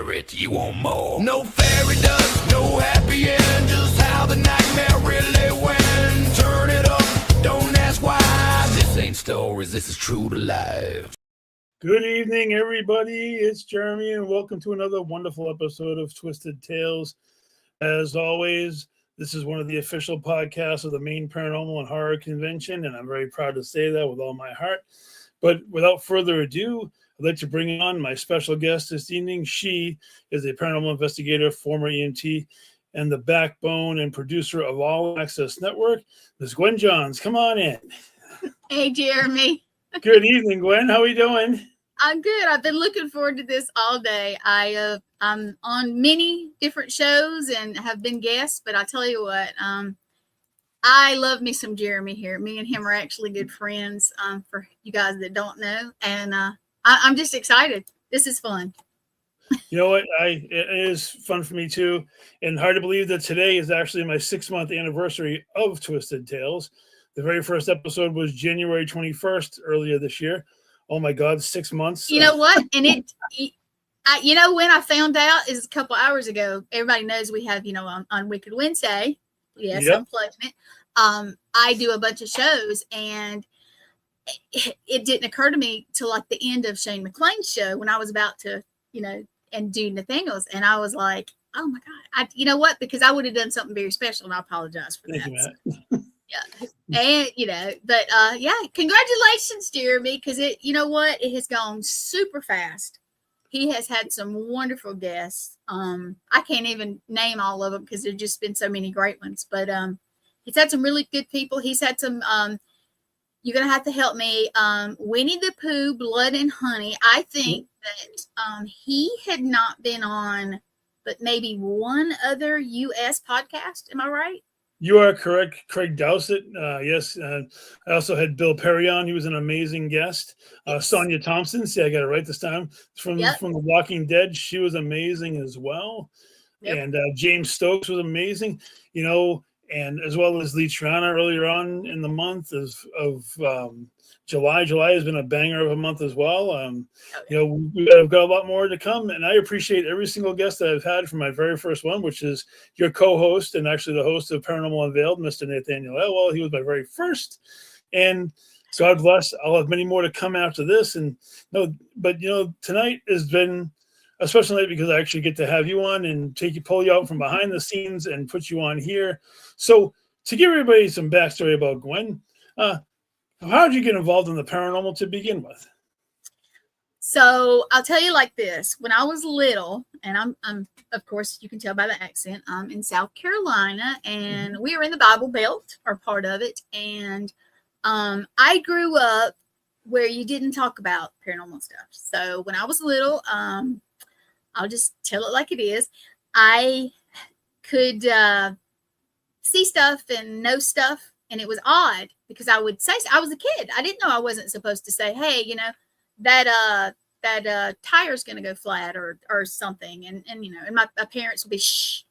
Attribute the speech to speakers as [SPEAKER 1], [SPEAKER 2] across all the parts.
[SPEAKER 1] spirit, you want more. No fairy dust, no happy end, just how the nightmare really went. Turn it up, don't ask why. This ain't stories, this is true to life.
[SPEAKER 2] Good evening, everybody. It's Jeremy, and welcome to another wonderful episode of Twisted Tales. As always, this is one of the official podcasts of the Maine Paranormal and Horror Convention, and I'm very proud to say that with all my heart. But without further ado, I'd like to bring on my special guest this evening. She is a paranormal investigator, former EMT, and the backbone and producer of All Access Network, Ms. Gwen Johns. Come on in.
[SPEAKER 3] Hey, Jeremy.
[SPEAKER 2] Good evening, Gwen. How are you doing?
[SPEAKER 3] I'm good. I've been looking forward to this all day. I'm on many different shows and have been guests, but I tell you what, I love me some Jeremy here. Me and him are actually good friends, for you guys that don't know. And I'm just excited. This is fun.
[SPEAKER 2] You know what? It is fun for me too. And hard to believe that today is actually my 6-month anniversary of Twisted Tales. The very first episode was January 21st earlier this year. Oh my God, 6 months.
[SPEAKER 3] You know what? And when I found out is a couple hours ago. Everybody knows we have, on Wicked Wednesday. Yes, yep. I'm plugging it. I do a bunch of shows, and it didn't occur to me till like the end of Shane McClain's show when I was about to, and do Nathaniel's, and I was like, oh my God, you know what? Because I would have done something very special, and I apologize for that. Yeah. And, congratulations, Jeremy, because it has gone super fast. He has had some wonderful guests. I can't even name all of them because there's just been so many great ones, but he's had some really good people. He's had some, you're going to have to help me. Winnie the Pooh, Blood and Honey. I think that he had not been on, but maybe one other U.S. podcast. Am I right?
[SPEAKER 2] You are correct, Craig Dowsett. Yes. I also had Bill Perry on. He was an amazing guest. Sonia Thompson. See, I got it right this time. From The Walking Dead. She was amazing as well. Yep. And James Stokes was amazing. And as well as Lee Triana earlier on in the month of July. July has been a banger of a month as well. We've got a lot more to come, and I appreciate every single guest that I've had from my very first one, which is your co-host and actually the host of Paranormal Unveiled, Mr. Nathaniel Elwell. He was my very first, and God bless. I'll have many more to come after this. And tonight has been a special night because I actually get to have you on and pull you out from behind the scenes and put you on here. So to give everybody some backstory about Gwen, how did you get involved in the paranormal to begin with?
[SPEAKER 3] So I'll tell you like this. When I was little, and I'm of course, you can tell by the accent, I'm in South Carolina, and we were in the Bible Belt, or part of it. And I grew up where you didn't talk about paranormal stuff. So when I was little, I'll just tell it like it is. I could see stuff and know stuff. And it was odd because I would say, I was a kid. I didn't know I wasn't supposed to say, hey, that tire's going to go flat or something. And my parents would be, shh.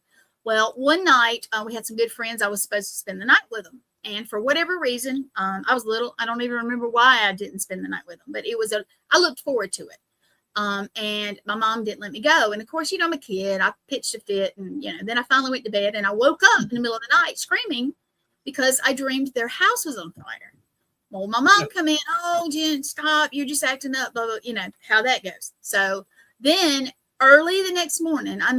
[SPEAKER 3] Well, one night we had some good friends. I was supposed to spend the night with them. And for whatever reason, I was little. I don't even remember why I didn't spend the night with them, but I looked forward to it. And my mom didn't let me go. And of course, I'm a kid. I pitched a fit, and, then I finally went to bed, and I woke up in the middle of the night screaming because I dreamed their house was on fire. Well, my mom come in, oh, Jen, stop. You're just acting up, blah, blah, how that goes. So then early the next morning, I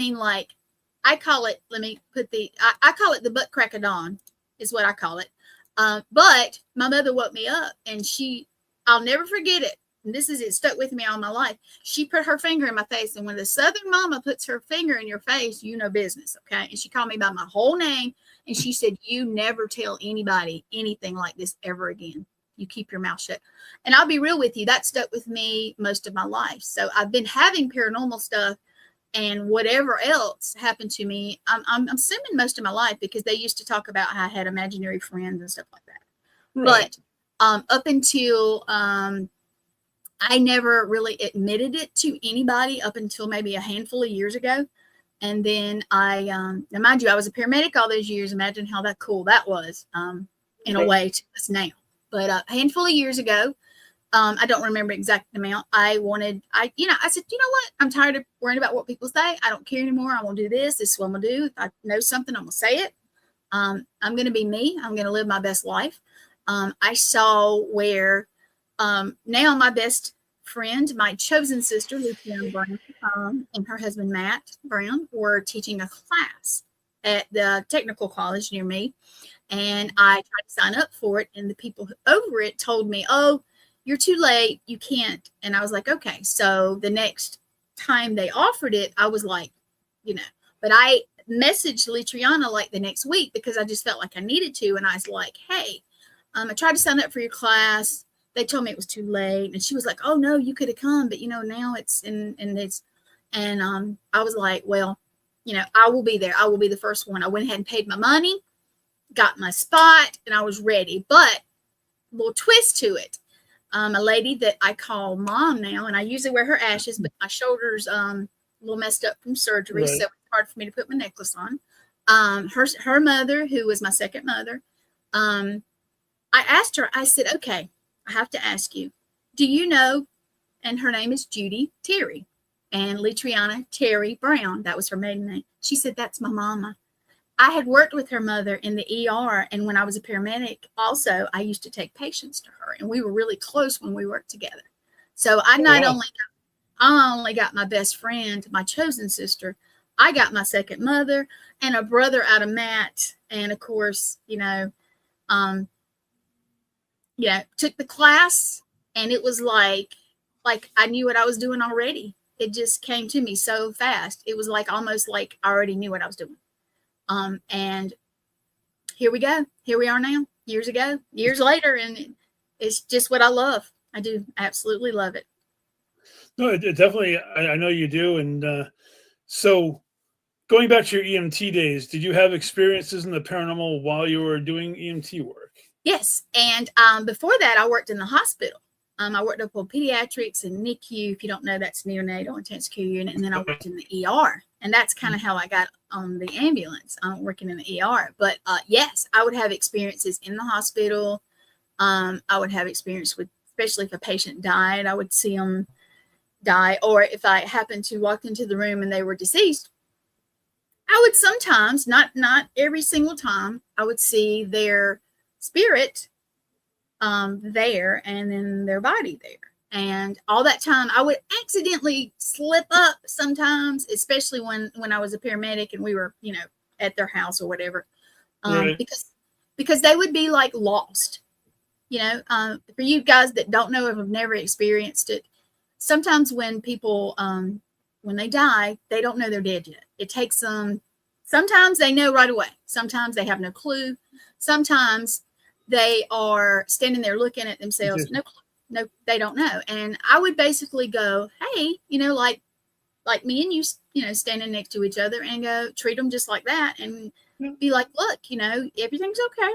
[SPEAKER 3] call it, I call it the butt crack of dawn is what I call it. But my mother woke me up, and I'll never forget it. And it stuck with me all my life. She put her finger in my face. And when the Southern mama puts her finger in your face, you know business. Okay. And she called me by my whole name. And she said, you never tell anybody anything like this ever again. You keep your mouth shut. And I'll be real with you. That stuck with me most of my life. So I've been having paranormal stuff and whatever else happened to me. I'm assuming most of my life because they used to talk about how I had imaginary friends and stuff like that. Right. But up until I never really admitted it to anybody up until maybe a handful of years ago. And then now mind you, I was a paramedic all those years. Imagine how cool that was in a way to us now. But a handful of years ago, I don't remember exact amount. I said, you know what? I'm tired of worrying about what people say. I don't care anymore. I want to do this. This is what I'm gonna do. If I know something, I'm gonna say it. I'm gonna be me. I'm gonna live my best life. I saw where now my best friend, my chosen sister, Luciana Brown, and her husband Matt Brown were teaching a class at the technical college near me, and I tried to sign up for it, and the people over it told me, "Oh, you're too late. You can't." And I was like, "Okay." So the next time they offered it, I was like, but I messaged Litriana like the next week because I just felt like I needed to, and I was like, "Hey, I tried to sign up for your class. They told me it was too late." And she was like, "Oh no, you could have come, but now it's I was like, "Well, I will be there. I will be the first one." I went ahead and paid my money, got my spot, and I was ready. But a little twist to it. A lady that I call mom now, and I usually wear her ashes, but my shoulder's a little messed up from surgery,
[SPEAKER 2] Right.
[SPEAKER 3] so it's hard for me to put my necklace on. Her mother, who was my second mother, I asked her, I said, "Okay, I have to ask you, do you know," and her name is Judy Terry, and Litriana Terry Brown, that was her maiden name. She said, "That's my mama." I had worked with her mother in the ER, and when I was a paramedic, also, I used to take patients to her, and we were really close when we worked together. So I only got my best friend, my chosen sister, I got my second mother and a brother out of Matt, and of course, took the class, and it was like I knew what I was doing already. It just came to me so fast. It was like almost like I already knew what I was doing. And here we go. Here we are now, years later, and it's just what I love. I do absolutely love it.
[SPEAKER 2] No, it definitely, I know you do. And so going back to your EMT days, did you have experiences in the paranormal while you were doing EMT work?
[SPEAKER 3] Yes. And before that, I worked in the hospital. I worked up on pediatrics and NICU. If you don't know, that's neonatal intensive care unit. And then I worked in the ER. And that's kind of how I got on the ambulance, working in the ER. But yes, I would have experiences in the hospital. I would have experience with, especially if a patient died, I would see them die. Or if I happened to walk into the room and they were deceased, I would sometimes, not every single time, I would see their spirit there and then their body there. And all that time I would accidentally slip up sometimes, especially when I was a paramedic and we were, at their house or whatever,
[SPEAKER 2] Right.
[SPEAKER 3] because they would be like lost, for you guys that don't know or have never experienced it. Sometimes when people, when they die, they don't know they're dead yet. It takes them, sometimes they know right away. Sometimes they have no clue. Sometimes they are standing there looking at themselves. No, they don't know. And I would basically go, "Hey, like me and you, standing next to each other, and go treat them just like that, and be like, look, everything's okay.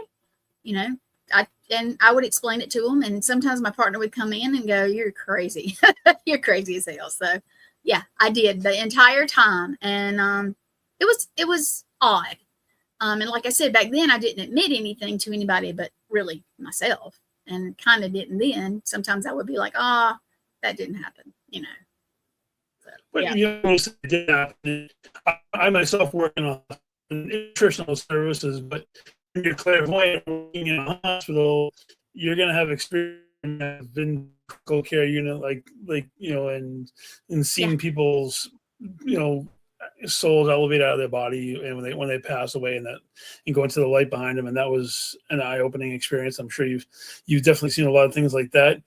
[SPEAKER 3] I would explain it to them. And sometimes my partner would come in and go, "You're crazy. You're crazy as hell." So yeah, I did the entire time. And it was odd. And like I said, back then I didn't admit anything to anybody but really myself, and kind of didn't then. Sometimes I would be like, "Ah, that didn't happen," So,
[SPEAKER 2] But
[SPEAKER 3] yeah.
[SPEAKER 2] it did happen. I myself work in nutritional services, but when you're clairvoyant working in a hospital, you're going to have experience in critical care unit, and seeing people's, souls elevate out of their body, and when they pass away, and go into the light behind them. And that was an eye-opening experience. I'm sure you've definitely seen a lot of things like that.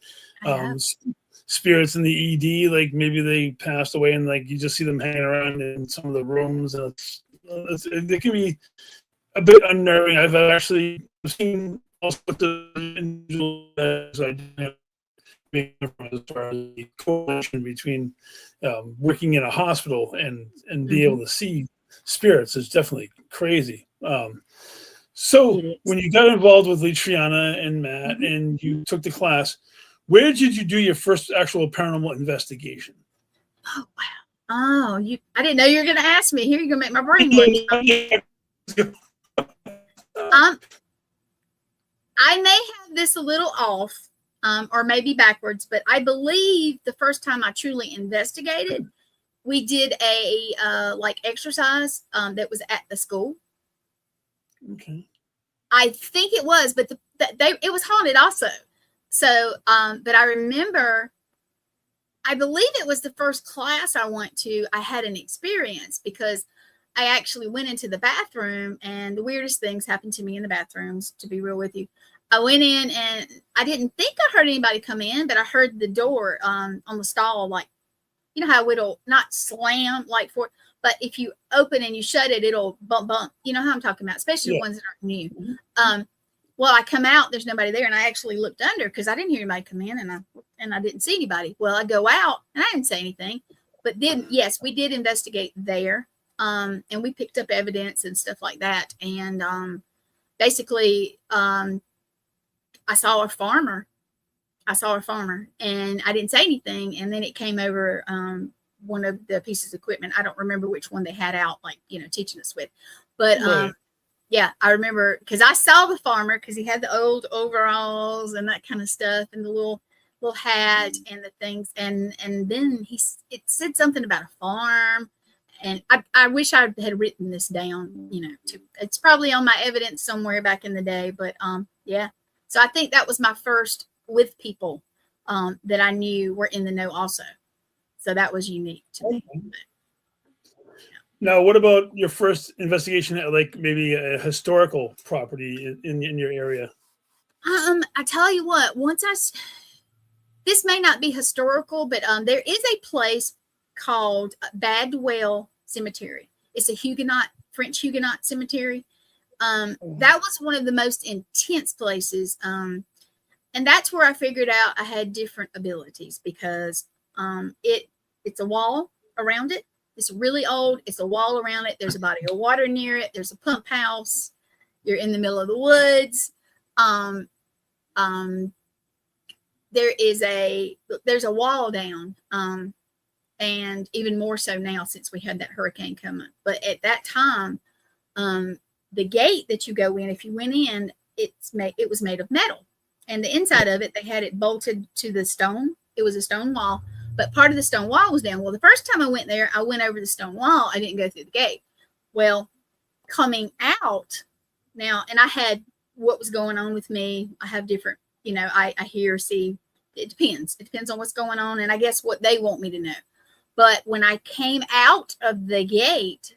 [SPEAKER 2] Spirits in the ED, like maybe they passed away, and like you just see them hanging around in some of the rooms, and it can be a bit unnerving. I've actually seen all sorts of individuals as I did, as far as the correlation between working in a hospital and be able to see spirits is definitely crazy. So when you got involved with Litriana and Matt, and you took the class, where did you do your first actual paranormal investigation?
[SPEAKER 3] Oh wow! Oh, I didn't know you were going to ask me. Here, you're going to make my brain work. I may have this a little off, or maybe backwards, but I believe the first time I truly investigated, we did a like exercise that was at the school.
[SPEAKER 2] Okay.
[SPEAKER 3] I think it was, but it was haunted also. So, but I remember, I believe it was the first class I went to, I had an experience because I actually went into the bathroom and the weirdest things happened to me in the bathrooms, to be real with you. I went in and I didn't think I heard anybody come in, but I heard the door on the stall, like, you know how it'll not slam like for, but if you open and you shut it, it'll bump, bump. You know how I'm talking about, especially ones that aren't new. Well, I come out, there's nobody there, and I actually looked under because I didn't hear anybody come in, and I didn't see anybody. Well, I go out and I didn't say anything, but then yes, we did investigate there, and we picked up evidence and stuff like that, and basically, I saw a farmer. And I didn't say anything, and then it came over one of the pieces of equipment. I don't remember which one they had out, like, you know, teaching us with, but
[SPEAKER 2] Right.
[SPEAKER 3] yeah, I remember because I saw the farmer because he had the old overalls and that kind of stuff and the little hat and the things. And then it said something about a farm. And I wish I had written this down, you know, it's probably on my evidence somewhere back in the day, but yeah. So I think that was my first with people that I knew were in the know also. So that was unique to me.
[SPEAKER 2] Now, what about your first investigation at like maybe a historical property in your area?
[SPEAKER 3] I tell you what, this may not be historical, but there is a place called Badwell Cemetery. It's a French Huguenot cemetery. That was one of the most intense places. And that's where I figured out I had different abilities because it's a wall around it. It's really old. It's a wall around it. There's a body of water near it. There's a pump house. You're in the middle of the woods. There's a wall down. And even more so now since we had that hurricane coming. But at that time, the gate that you go in, if you went in, it was made of metal. And the inside of it, they had it bolted to the stone. It was a stone wall. But part of the stone wall was down. Well, the first time I went there, I went over the stone wall. I didn't go through the gate. Well, coming out now, and I had what was going on with me. I have different, you know, I hear, see, it depends. It depends on what's going on. And I guess what they want me to know. But when I came out of the gate,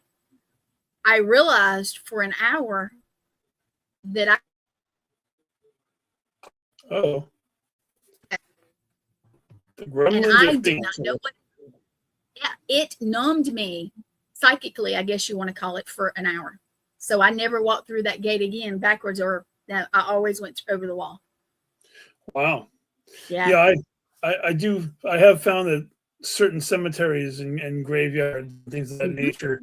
[SPEAKER 3] I realized for an hour that
[SPEAKER 2] Oh.
[SPEAKER 3] And I did not know what. Yeah, it numbed me psychically, I guess you want to call it, for an hour. So I never walked through that gate again backwards, or I always went over the wall.
[SPEAKER 2] Wow.
[SPEAKER 3] Yeah.
[SPEAKER 2] Yeah, I have found that certain cemeteries and graveyards and things of that nature,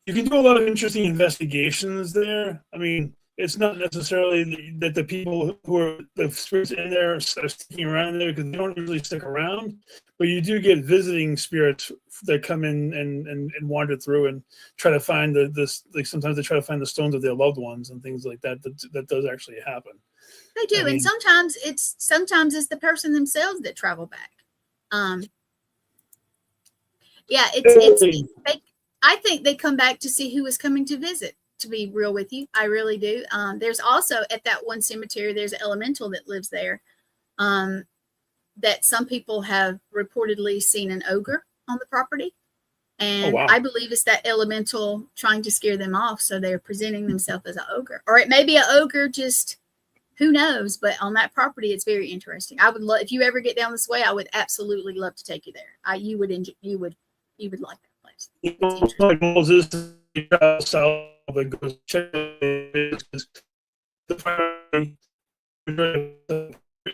[SPEAKER 2] you can do a lot of interesting investigations there. I mean, it's not necessarily that the people who are the spirits in there are sticking around there because they don't usually stick around, but you do get visiting spirits that come in and wander through and try to find like sometimes they try to find the stones of their loved ones and things like that. That does actually happen.
[SPEAKER 3] They do, and sometimes it's the person themselves that travel back. Yeah, I think they come back to see who is coming to visit. To be real with you, I really do. There's also at that one cemetery, there's an elemental that lives there. That some people have reportedly seen an ogre on the property, and I believe it's that elemental trying to scare them off, so they're presenting themselves as an ogre, or it may be an ogre, just who knows. But on that property, it's very interesting. I would love, if you ever get down this way, I would absolutely love to take you there. You would like that place.
[SPEAKER 2] My goals is to south that goes check the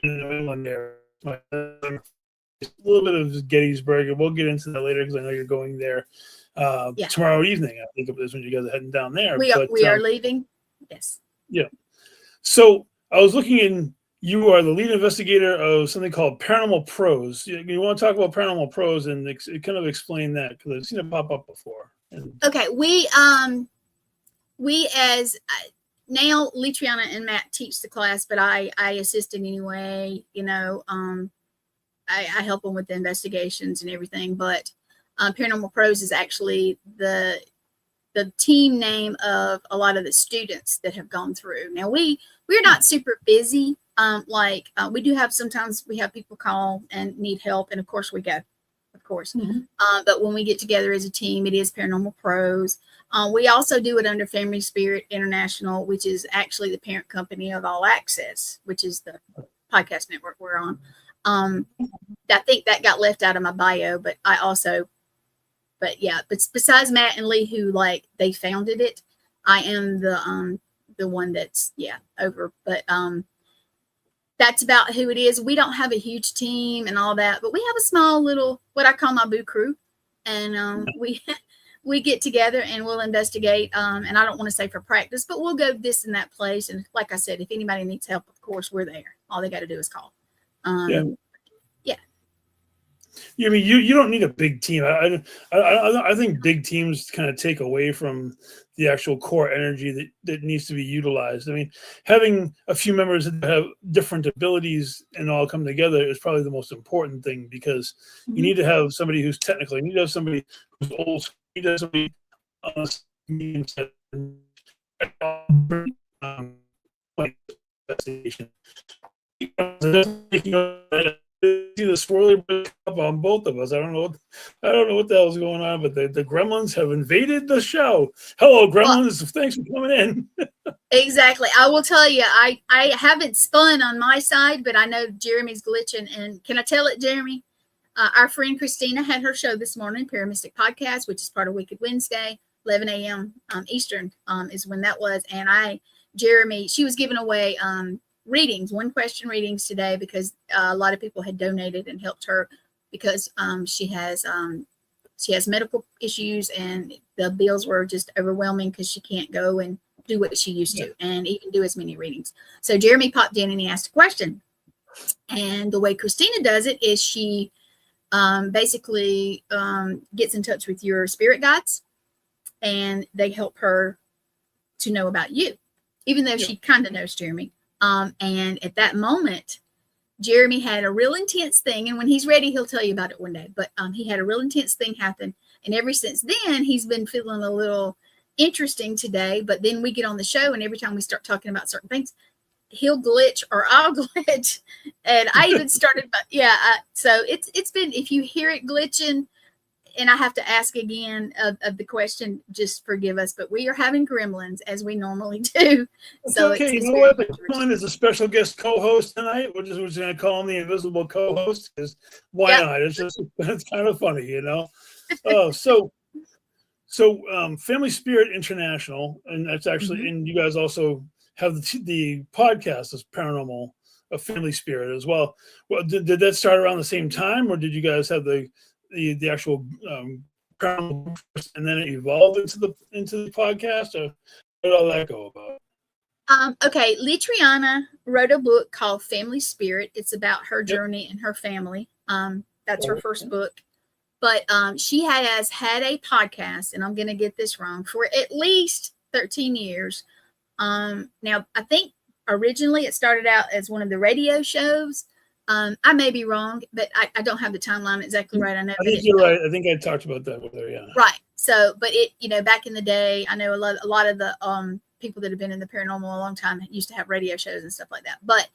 [SPEAKER 2] inland there. A little bit of Gettysburg, and we'll get into that later because I know you're going there tomorrow evening. I think it is when you guys are heading down there.
[SPEAKER 3] We are leaving. Yes.
[SPEAKER 2] Yeah. So I was looking in. You are the lead investigator of something called Paranormal PROS. You want to talk about Paranormal PROS and kind of explain that because I've seen it pop up before.
[SPEAKER 3] Okay, we as now Litriana and Matt teach the class, but I assist in any way, you know. I help them with the investigations and everything, but Paranormal PROS is actually the team name of a lot of the students that have gone through. Now we're not super busy. We do have, sometimes we have people call and need help, and of course we go, of course. But when we get together as a team, it is Paranormal PROS. We also do it under Family Spirit International, which is actually the parent company of All Access, which is the podcast network we're on. I think that got left out of my bio, but besides Matt and Lee, who they founded it, I am the one that's over. But that's about who it is. We don't have a huge team and all that, but we have a small little, what I call my boo crew, and we get together and we'll investigate. And I don't want to say for practice, but we'll go this and that place. And like I said, if anybody needs help, of course we're there. All they got to do is call.
[SPEAKER 2] I mean, you don't need a big team. I think big teams kind of take away from the actual core energy that needs to be utilized. I mean, having a few members that have different abilities and all come together is probably the most important thing, because you need to have somebody who's technical. You need to have somebody who's old school. You need to have somebody on the medium set. See the swirly up on both of us. I don't know what the hell's going on, but the gremlins have invaded the show. Hello, gremlins. Well, thanks for coming in.
[SPEAKER 3] Exactly. I will tell you, I haven't spun on my side, but I know Jeremy's glitching. And can I tell it, Jeremy? Our friend Christina had her show this morning, Paramedic Podcast, which is part of Wicked Wednesday, 11 a.m. Eastern is when that was. And Jeremy, she was giving away readings, 1-question readings today, because a lot of people had donated and helped her, because she has medical issues and the bills were just overwhelming, because she can't go and do what she used to and even do as many readings. So Jeremy popped in and he asked a question, and the way Christina does it is she basically gets in touch with your spirit guides, and they help her to know about you, even though she kind of knows Jeremy. And at that moment, Jeremy had a real intense thing. And when he's ready, he'll tell you about it one day. But he had a real intense thing happen. And ever since then, he's been feeling a little interesting today. But then we get on the show, and every time we start talking about certain things, he'll glitch or I'll glitch. And I even started, so it's been, if you hear it glitching, and I have to ask again of the question, just forgive us, but we are having gremlins as we normally do. So
[SPEAKER 2] okay, you know what? The gremlin is a special guest co-host tonight. We're just going to call him the invisible co-host, because why not? It's kind of funny, you know. So Family Spirit International, and that's actually, and you guys also have the podcast as Paranormal Family Spirit as well. Well, did that start around the same time, or did you guys have the actual paranormal, and then it evolved into the podcast, or how did all that go about?
[SPEAKER 3] Okay, Litriana wrote a book called Family Spirit. It's about her journey and her family. That's her first book. But she has had a podcast, and I'm going to get this wrong, for at least 13 years. Now, I think originally it started out as one of the radio shows. I may be wrong, but I don't have the timeline exactly right. I think
[SPEAKER 2] you're right. I think I talked about that with her. Yeah.
[SPEAKER 3] Right. So, but back in the day, I know a lot of the people that have been in the paranormal a long time used to have radio shows and stuff like that. But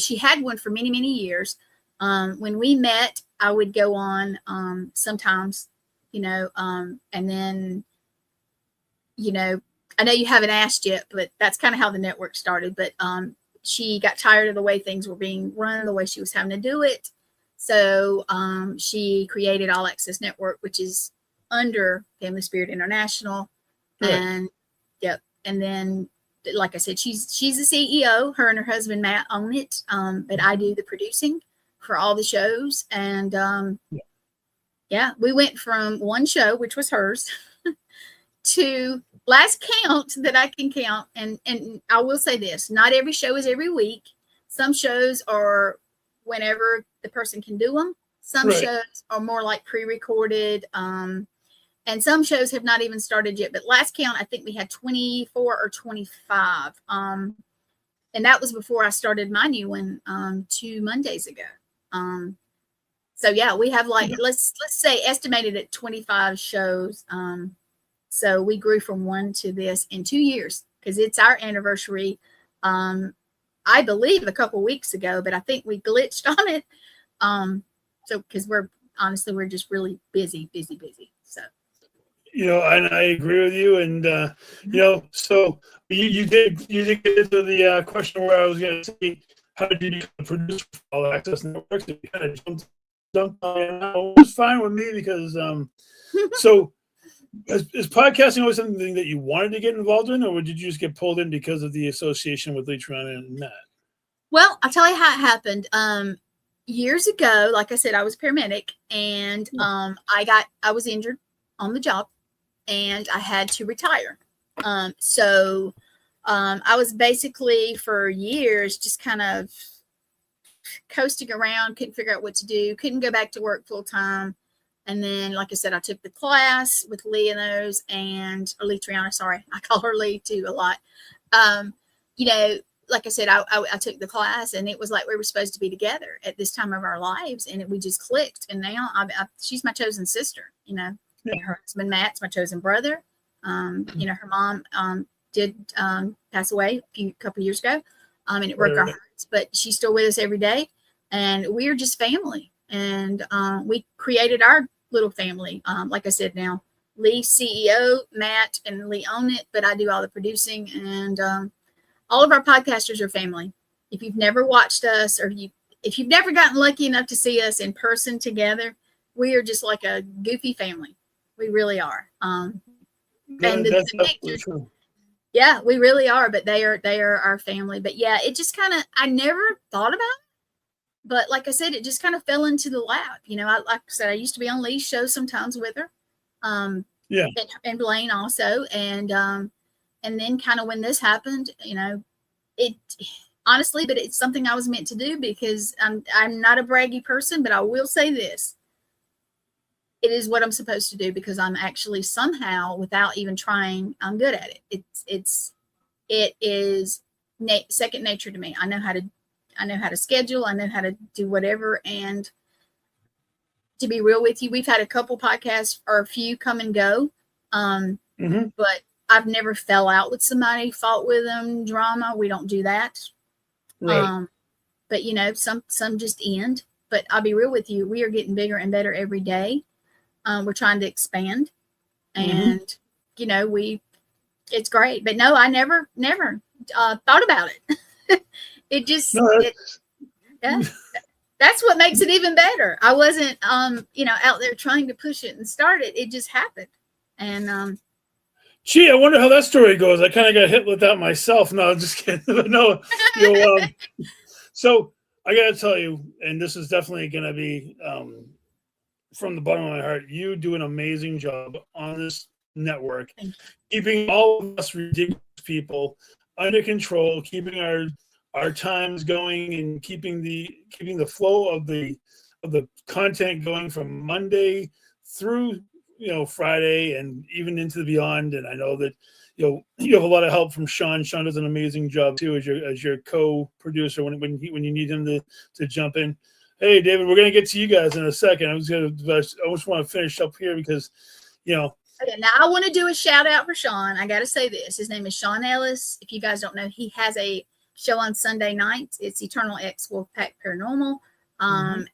[SPEAKER 3] she had one for many, many years. When we met, I would go on sometimes, and then, I know you haven't asked yet, but that's kind of how the network started. But she got tired of the way things were being run, the way she was having to do it. So she created All Access Network, which is under Family Spirit International. Right. And then, like I said, she's the CEO. Her and her husband, Matt, own it. But I do the producing for all the shows. And we went from one show, which was hers, to last count that I can count, and I will say this, not every show is every week. Some shows are whenever the person can do them. Some shows are more like pre-recorded. And some shows have not even started yet. But last count, I think we had 24 or 25. And that was before I started my new one 2 Mondays ago. So yeah, we have like let's say estimated at 25 shows. So we grew from 1 to this in 2 years because it's our anniversary. I believe a couple weeks ago, but I think we glitched on it. So because we're just really busy. So
[SPEAKER 2] I agree with you, and so you did get into the question where I was going to say, how did you become a producer for All Access Networks? You kind of jumped on it. It was fine with me because so is podcasting always something that you wanted to get involved in, or did you just get pulled in because of the association with Leitron and Matt?
[SPEAKER 3] Well, I'll tell you how it happened. Years ago, like I said, I was a paramedic, and I was injured on the job, and I had to retire. So I was basically for years just kind of coasting around, couldn't figure out what to do, couldn't go back to work full time. And then, like I said, I took the class with Lee and those, and Lee Triana, sorry, I call her Lee too a lot. Like I said, I took the class, and it was like we were supposed to be together at this time of our lives, and we just clicked. And now she's my chosen sister. Her husband Matt's my chosen brother. Her mom did pass away a couple years ago, and it broke our hearts. But she's still with us every day, and we're just family. And we created our little family. Like I said, now Lee CEO, Matt and Lee own it, but I do all the producing, and all of our podcasters are family. If you've never watched us, or if you've never gotten lucky enough to see us in person together, we are just like a goofy family. We really are. And the pictures, yeah, we really are. But they are our family. But yeah, it just kind of, I never thought about it. But like I said, it just kind of fell into the lap. Like I said, I used to be on Lee's show sometimes with her. And Blaine also. And then kind of when this happened, it honestly, but it's something I was meant to do because I'm not a braggy person, but I will say this. It is what I'm supposed to do because I'm actually somehow, without even trying, I'm good at it. It is second nature to me. I know how to schedule. I know how to do whatever. And to be real with you, we've had a couple podcasts or a few come and go. But I've never fell out with somebody, fought with them, drama. We don't do that. Right. But some just end. But I'll be real with you. We are getting bigger and better every day. We're trying to expand, and it's great. But no, I never thought about it. It just, that's what makes it even better. I wasn't, out there trying to push it and start it. It just happened. And,
[SPEAKER 2] gee, I wonder how that story goes. I kind of got hit with that myself. No, just kidding. No, so I got to tell you, and this is definitely going to be from the bottom of my heart, you do an amazing job on this network, keeping all of us ridiculous people under control, keeping our times going, and keeping the flow of the content going from Monday through Friday and even into the beyond. And I know that you have a lot of help from Sean. Sean does an amazing job too as your co-producer when you need him to jump in. Hey David, we're gonna get to you guys in a second. I just want to finish up here because Okay,
[SPEAKER 3] now I want to do a shout out for Sean. I got to say this. His name is Sean Ellis. If you guys don't know, he has a show on Sunday nights. It's Eternal X Wolfpack Paranormal.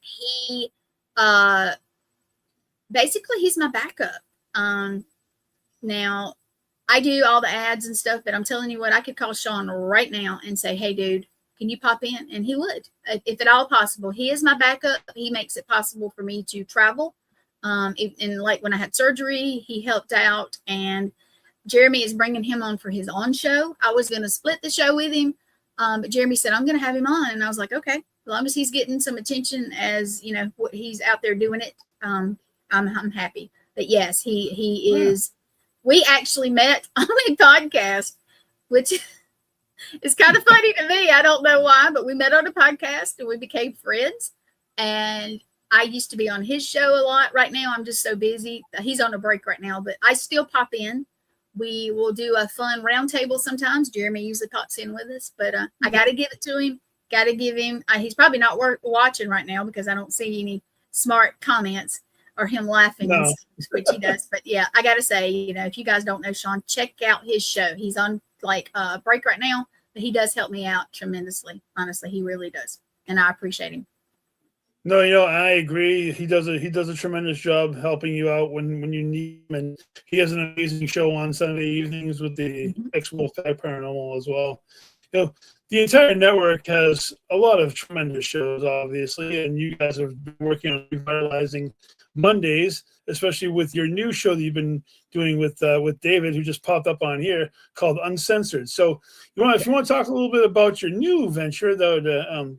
[SPEAKER 3] He basically he's my backup. Now I do all the ads and stuff, but I'm telling you what, I could call Sean right now and say, hey dude, can you pop in? And he would, if at all possible. He is my backup. He makes it possible for me to travel. And like when I had surgery, he helped out, and Jeremy is bringing him on for his own show. I was going to split the show with him. But Jeremy said, I'm going to have him on. And I was like, okay, as long as he's getting some attention as what he's out there doing it. I'm happy. But yes, he is. We actually met on a podcast, which is kind of funny to me. I don't know why, but we met on a podcast and we became friends. And I used to be on his show a lot. Right now, I'm just so busy. He's on a break right now, but I still pop in. We will do a fun roundtable sometimes. Jeremy usually pops in with us, but I got to give it to him. Got to give him. He's probably not watching right now because I don't see any smart comments or him laughing,
[SPEAKER 2] No.
[SPEAKER 3] which he does. But yeah, I got to say, if you guys don't know Sean, check out his show. He's on break right now, but he does help me out tremendously. Honestly, he really does, and I appreciate him.
[SPEAKER 2] No, I agree. He does a tremendous job helping you out when you need him, and he has an amazing show on Sunday evenings with the Expo Paranormal as well. The entire network has a lot of tremendous shows, obviously, and you guys have been working on revitalizing Mondays, especially with your new show that you've been doing with David, who just popped up on here, called Uncensored. So, if you want to talk a little bit about your new venture, though,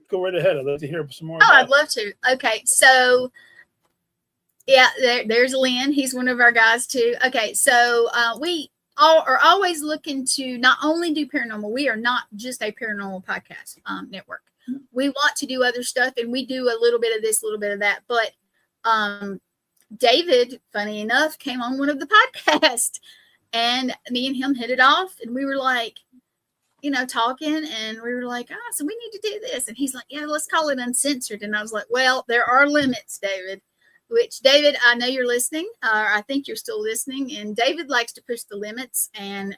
[SPEAKER 2] go right ahead. I'd love to hear some more.
[SPEAKER 3] I'd love to. Okay, so yeah, there's Lynn. He's one of our guys too. Okay, so we are always looking to not only do paranormal. We are not just a paranormal podcast network. We want to do other stuff, and we do a little bit of this, a little bit of that. But David, funny enough, came on one of the podcasts, and me and him hit it off, and we were like, talking, and we were like, so we need to do this. And he's like, yeah, let's call it Uncensored. And I was like, well, there are limits, David. Which, David, I know you're listening. I think you're still listening. And David likes to push the limits. And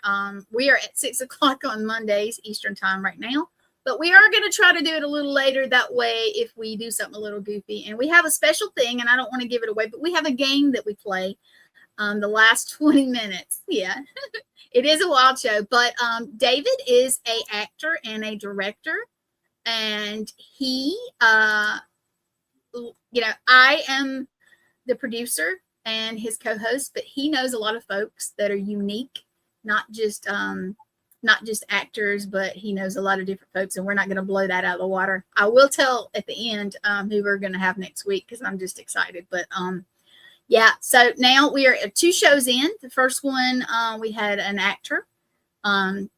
[SPEAKER 3] we are at 6 o'clock on Mondays, Eastern time right now. But we are going to try to do it a little later. That way, if we do something a little goofy. And we have a special thing, and I don't want to give it away, but we have a game that we play the last 20 minutes. Yeah, it is a wild show. But David is an actor and a director. And he, I am the producer and his co-host, but he knows a lot of folks that are unique, not just actors, but he knows a lot of different folks, and we're not going to blow that out of the water. I will tell at the end who we're going to have next week because I'm just excited. But yeah, so now we are 2 shows in. The first one, we had an actor, and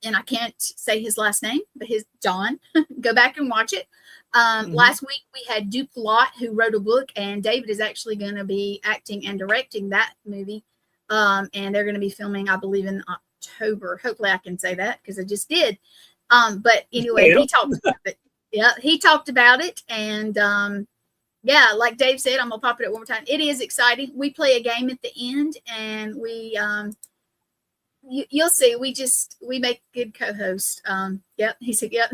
[SPEAKER 3] I can't say his last name, but his John. Go back and watch it. Last week we had Duke Lott, who wrote a book, and David is actually going to be acting and directing that movie. And they're going to be filming, I believe, in October. Hopefully I can say that because I just did. But anyway, he talked about it. Yeah, he talked about it. And yeah, like Dave said, I'm going to pop it up one more time. It is exciting. We play a game at the end, and we, you'll see, we make good co-hosts. Yep. He said, yep.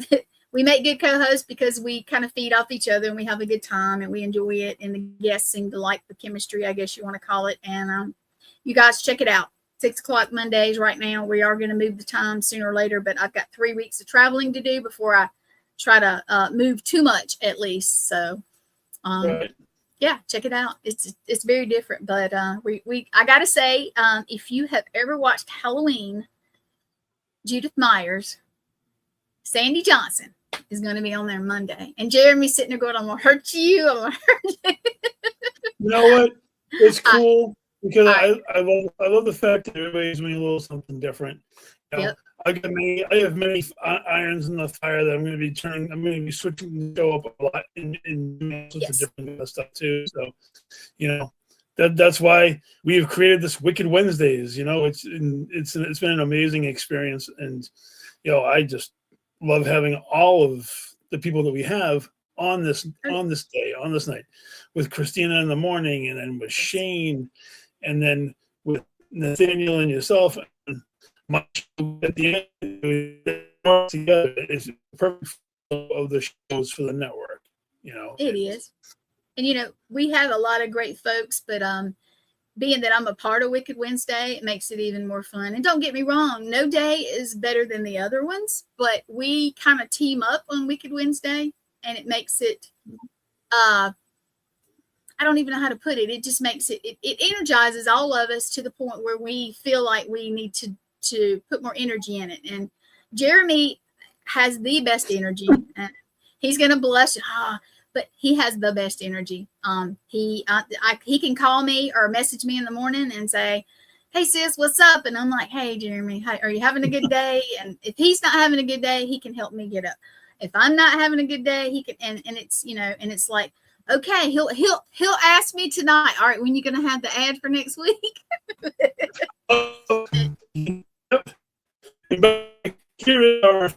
[SPEAKER 3] We make good co-hosts because we kind of feed off each other, and we have a good time, and we enjoy it. And the guests seem to like the chemistry, I guess you want to call it. And you guys check it out. 6 o'clock Mondays right now. We are going to move the time sooner or later, but I've got 3 weeks of traveling to do before I try to move too much, at least. So,
[SPEAKER 2] Right.
[SPEAKER 3] Yeah, check it out. It's very different, but I got to say, if you have ever watched Halloween, Judith Myers, Sandy Johnson is going to be on there Monday, and Jeremy's sitting there going, "I'm going to hurt you. I'm going to hurt you."
[SPEAKER 2] You know what? It's cool because I love the fact that everybody's doing a little something different.
[SPEAKER 3] Yep.
[SPEAKER 2] I have many irons in the fire that I'm going to be turning. I'm going to be switching the show up a lot and doing sorts of different stuff too. So, that's why we have created this Wicked Wednesdays. It's been an amazing experience, and I just love having all of the people that we have on this day, on this night, with Christina in the morning, and then with Shane, and then with Nathaniel and yourself. Much at the end together is perfect of the shows for the network.
[SPEAKER 3] It is. And we have a lot of great folks, but being that I'm a part of Wicked Wednesday, it makes it even more fun. And don't get me wrong, no day is better than the other ones, but we kind of team up on Wicked Wednesday, and it makes it I don't even know how to put it. It just makes it energizes all of us to the point where we feel like we need to put more energy in it. And Jeremy has the best energy. He's going to blush, but he has the best energy. He can call me or message me in the morning and say, "Hey sis, what's up?" And I'm like, "Hey Jeremy, hi, are you having a good day?" And if he's not having a good day, he can help me get up. If I'm not having a good day, he can, and it's, and it's like, Okay, he'll ask me tonight. All right, when you gonna have the ad for next week?
[SPEAKER 2] Here is our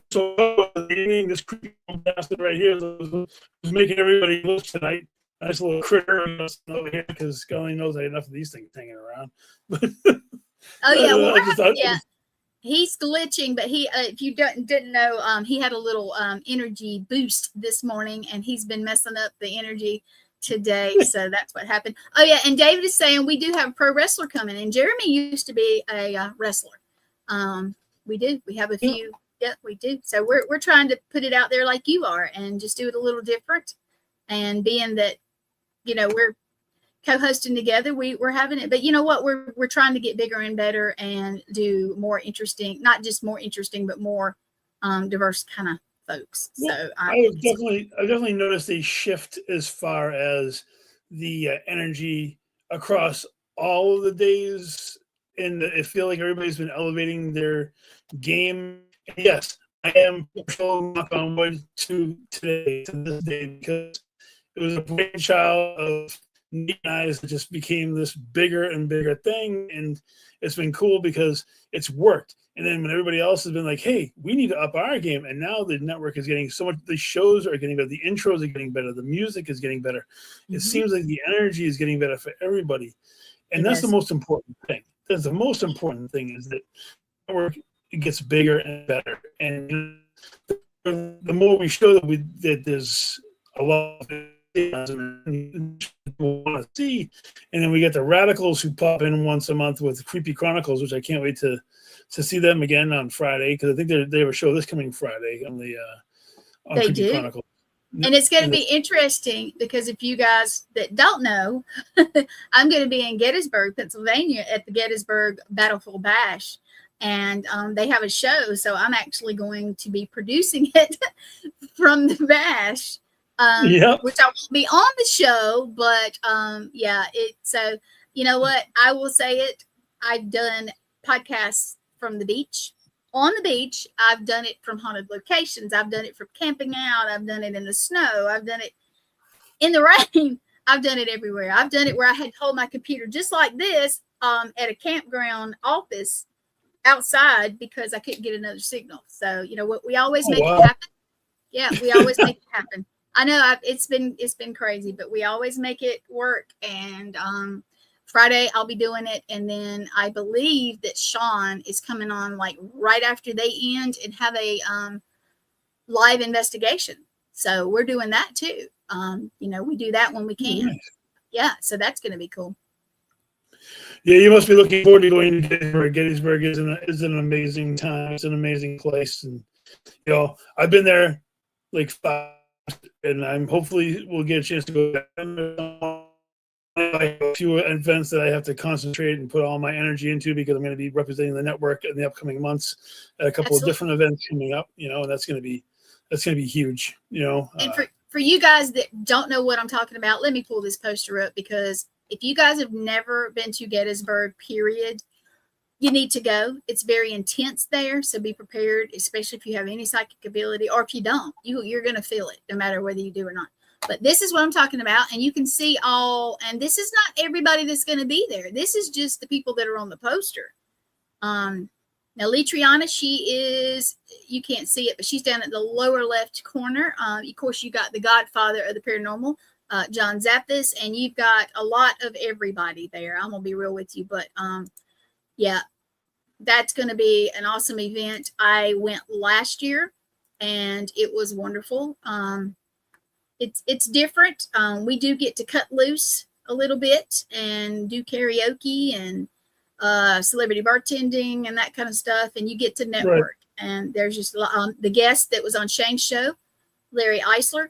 [SPEAKER 2] this creepy bastard right here is making everybody look tonight. Nice little critter over here because God only knows I had enough of these things hanging around.
[SPEAKER 3] Oh yeah, well, yeah. He's glitching, but he, if you didn't know, he had a little energy boost this morning, and he's been messing up the energy today. So that's what happened. Oh yeah, and David is saying we do have a pro wrestler coming, and Jeremy used to be a wrestler. We do. We have a few. Yeah, we do. So we're trying to put it out there like you are, and just do it a little different. And being that, we're co-hosting together, we're having it, but you know what, we're trying to get bigger and better and do more interesting, not just more interesting, but more diverse kind of folks.
[SPEAKER 2] Well,
[SPEAKER 3] So
[SPEAKER 2] I definitely noticed a shift as far as the energy across all of the days, and I feel like everybody's been elevating their game. And yes, I am knock on wood to this day, because it was a brainchild of guys that just became this bigger and bigger thing, and it's been cool because it's worked. And then when everybody else has been like, hey, we need to up our game, and now the network is getting so much, the shows are getting better, the intros are getting better, the music is getting better. It seems like the energy is getting better for everybody, and that's the most important thing. That's the most important thing, is that the network gets bigger and better, and the more we show that there's a lot of people want to see, and then we get the radicals who pop in once a month with Creepy Chronicles, which I can't wait to see them again on Friday, because I think they have a show this coming Friday on the on
[SPEAKER 3] they
[SPEAKER 2] Creepy
[SPEAKER 3] do.
[SPEAKER 2] Chronicles.
[SPEAKER 3] And it's going to be interesting, because if you guys that don't know, I'm going to be in Gettysburg, Pennsylvania at the Gettysburg Battlefield Bash, and they have a show, so I'm actually going to be producing it from the bash. Which I won't be on the show, but so you know what, I will say it, I've done podcasts from the beach, on the beach, I've done it from haunted locations, I've done it from camping out, I've done it in the snow, I've done it in the rain, I've done it everywhere. I've done it where I had to hold my computer just like this at a campground office outside because I couldn't get another signal. So you know what, we always make it happen. Yeah, we always make it happen. I know it's been crazy, but we always make it work. And Friday I'll be doing it, and then I believe that Sean is coming on like right after they end and have a live investigation. So we're doing that too. We do that when we can. Nice. Yeah, so that's going to be cool.
[SPEAKER 2] Yeah, you must be looking forward to going to Gettysburg. Gettysburg is an amazing time. It's an amazing place, and I've been there like 5. And I'm hopefully we'll get a chance to go back. A few events that I have to concentrate and put all my energy into, because I'm going to be representing the network in the upcoming months at a couple of different events coming up. And that's going to be huge.
[SPEAKER 3] And for you guys that don't know what I'm talking about, let me pull this poster up, because if you guys have never been to Gettysburg, period, you need to go. It's very intense there, so be prepared, especially if you have any psychic ability, or if you don't, you're going to feel it no matter whether you do or not. But this is what I'm talking about, and you can see all, and this is not everybody that's going to be there. This is just the people that are on the poster. Now, Litriana, she is, you can't see it, but she's down at the lower left corner. Of course, you got the godfather of the paranormal, John Zappis, and you've got a lot of everybody there. I'm going to be real with you, but yeah, that's going to be an awesome event. I went last year, and it was wonderful. It's different. We do get to cut loose a little bit and do karaoke and celebrity bartending and that kind of stuff, and you get to network. Right. And there's just the guest that was on Shane's show, Larry Eisler.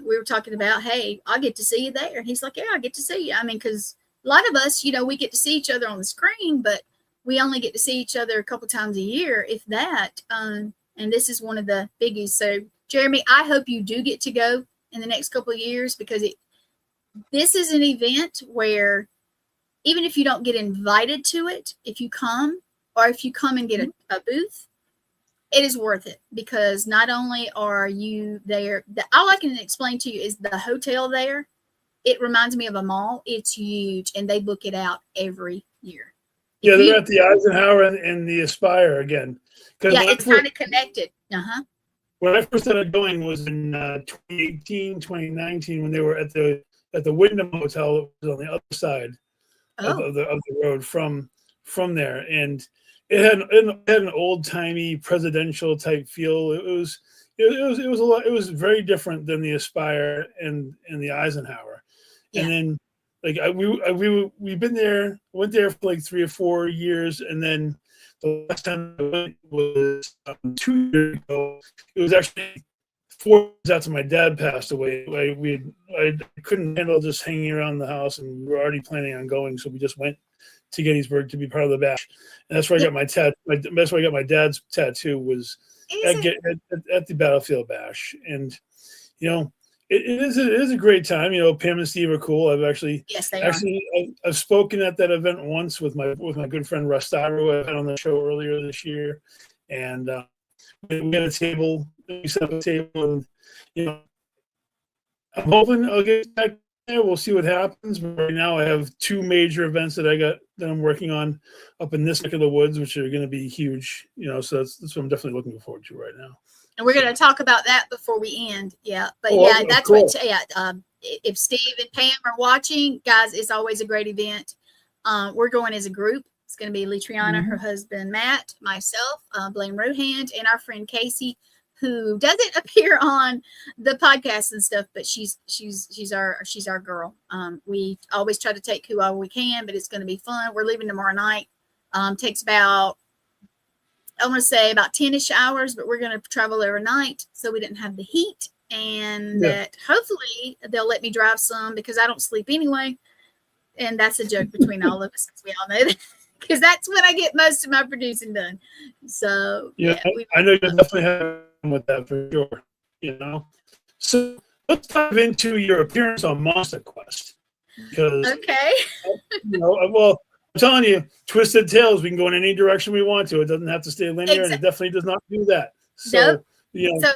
[SPEAKER 3] We were talking about, hey, I'll get to see you there. And he's like, yeah, I get to see you. I mean, because a lot of us, we get to see each other on the screen, but we only get to see each other a couple times a year, if that. And this is one of the biggies. So, Jeremy, I hope you do get to go in the next couple of years, because this is an event where even if you don't get invited to it, if you come, or if you come and get a booth, it is worth it, because not only are you there, all I can explain to you is the hotel there It reminds me of a mall. It's huge, and they book it out every year.
[SPEAKER 2] Yeah, they're at the Eisenhower and the Aspire again.
[SPEAKER 3] Yeah, it's kind of connected.
[SPEAKER 2] When I first started going was in 2018, 2019, when they were at the Wyndham Hotel. It was on the other side of the road from there, and it had an old timey presidential type feel. It was a lot. It was very different than the Aspire and the Eisenhower. Yeah. And then like we've been there, went there for like 3 or 4 years, and then the last time I went was 2 years ago. It was actually 4 years after my dad passed away. I couldn't handle just hanging around the house, and we were already planning on going, so we just went to Gettysburg to be part of the bash. And that's where I got my that's where I got my dad's tattoo, was at the Battlefield Bash. And you know, it is a great time. You know, Pam and Steve are cool. I've spoken at that event once with my good friend Russ Stiver, who I had on the show earlier this year, and we had a table. We set up a table, and you know, I'm hoping I'll get back there. We'll see what happens. But right now, I have 2 major events that I'm working on up in this neck of the woods, which are going to be huge. You know, so that's what I'm definitely looking forward to right now.
[SPEAKER 3] And we're going to talk about that before we end. Yeah. But that's cool. If Steve and Pam are watching, guys, it's always a great event. We're going as a group. It's going to be Litriana, her husband, Matt, myself, Blaine Rohand, and our friend Casey, who doesn't appear on the podcast and stuff, but she's our girl. We always try to take who all we can, but it's going to be fun. We're leaving tomorrow night. Takes about, I want to say about 10-ish hours, but we're going to travel overnight so we didn't have the heat, and that hopefully they'll let me drive some because I don't sleep anyway. And that's a joke between all of us, because we all know that, because that's when I get most of my producing done. So
[SPEAKER 2] I know you definitely have with that for sure. You know, so let's dive into your appearance on MonsterQuest, because you know, well, I'm telling you, Twisted Tales, we can go in any direction we want to. It doesn't have to stay linear, and it definitely does not do that. So, you know,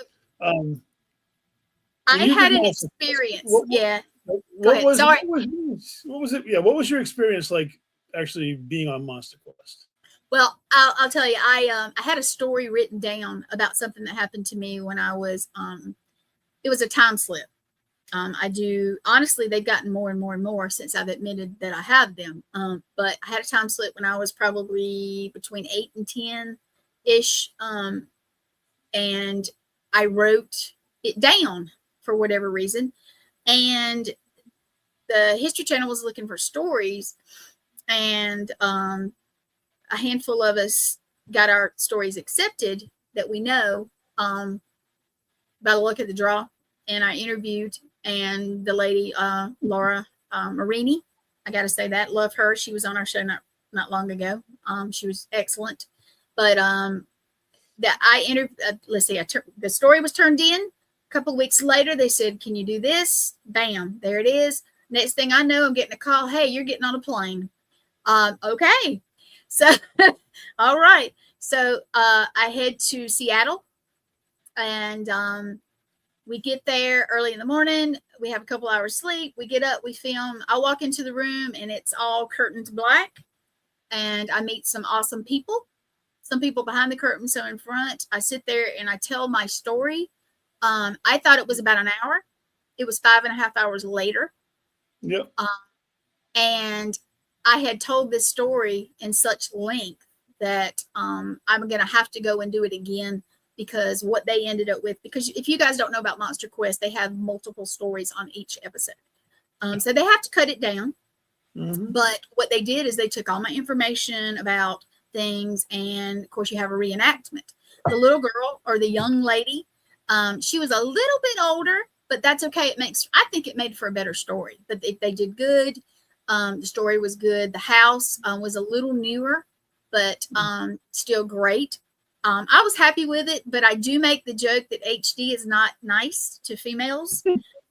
[SPEAKER 3] I had an experience. What
[SPEAKER 2] was it? Yeah, what was your experience like actually being on MonsterQuest?
[SPEAKER 3] Well, I'll tell you, I had a story written down about something that happened to me when I was, it was a time slip. Honestly, they've gotten more and more and more since I've admitted that I have them. But I had a time slip when I was probably between 8 and 10-ish. And I wrote it down for whatever reason. And the History Channel was looking for stories, and a handful of us got our stories accepted that we know by the luck of the draw. And I interviewed, and the lady, Laura Marini, I got to say that, love her. She was on our show not long ago. She was excellent. But that I interviewed, let's see, the story was turned in. A couple of weeks later, they said, "Can you do this?" Bam, there it is. Next thing I know, I'm getting a call. "Hey, you're getting on a plane." Okay. So, all right. So I head to Seattle, and we get there early in the morning. We have a couple hours sleep. We get up, we film. I walk into the room, and it's all curtains black, and I meet some awesome people. Some people behind the curtain, some in front. I sit there and I tell my story. I thought it was about an hour. It was 5.5 hours later.
[SPEAKER 2] Yep.
[SPEAKER 3] And I had told this story in such length that I'm going to have to go and do it again, because what they ended up with, because if you guys don't know about MonsterQuest, they have multiple stories on each episode. So they have to cut it down. But what they did is they took all my information about things, and of course you have a reenactment. The little girl, or the young lady, she was a little bit older, but that's okay. I think it made for a better story. But they did good. The story was good. The house was a little newer, but still great. I was happy with it, but I do make the joke that HD is not nice to females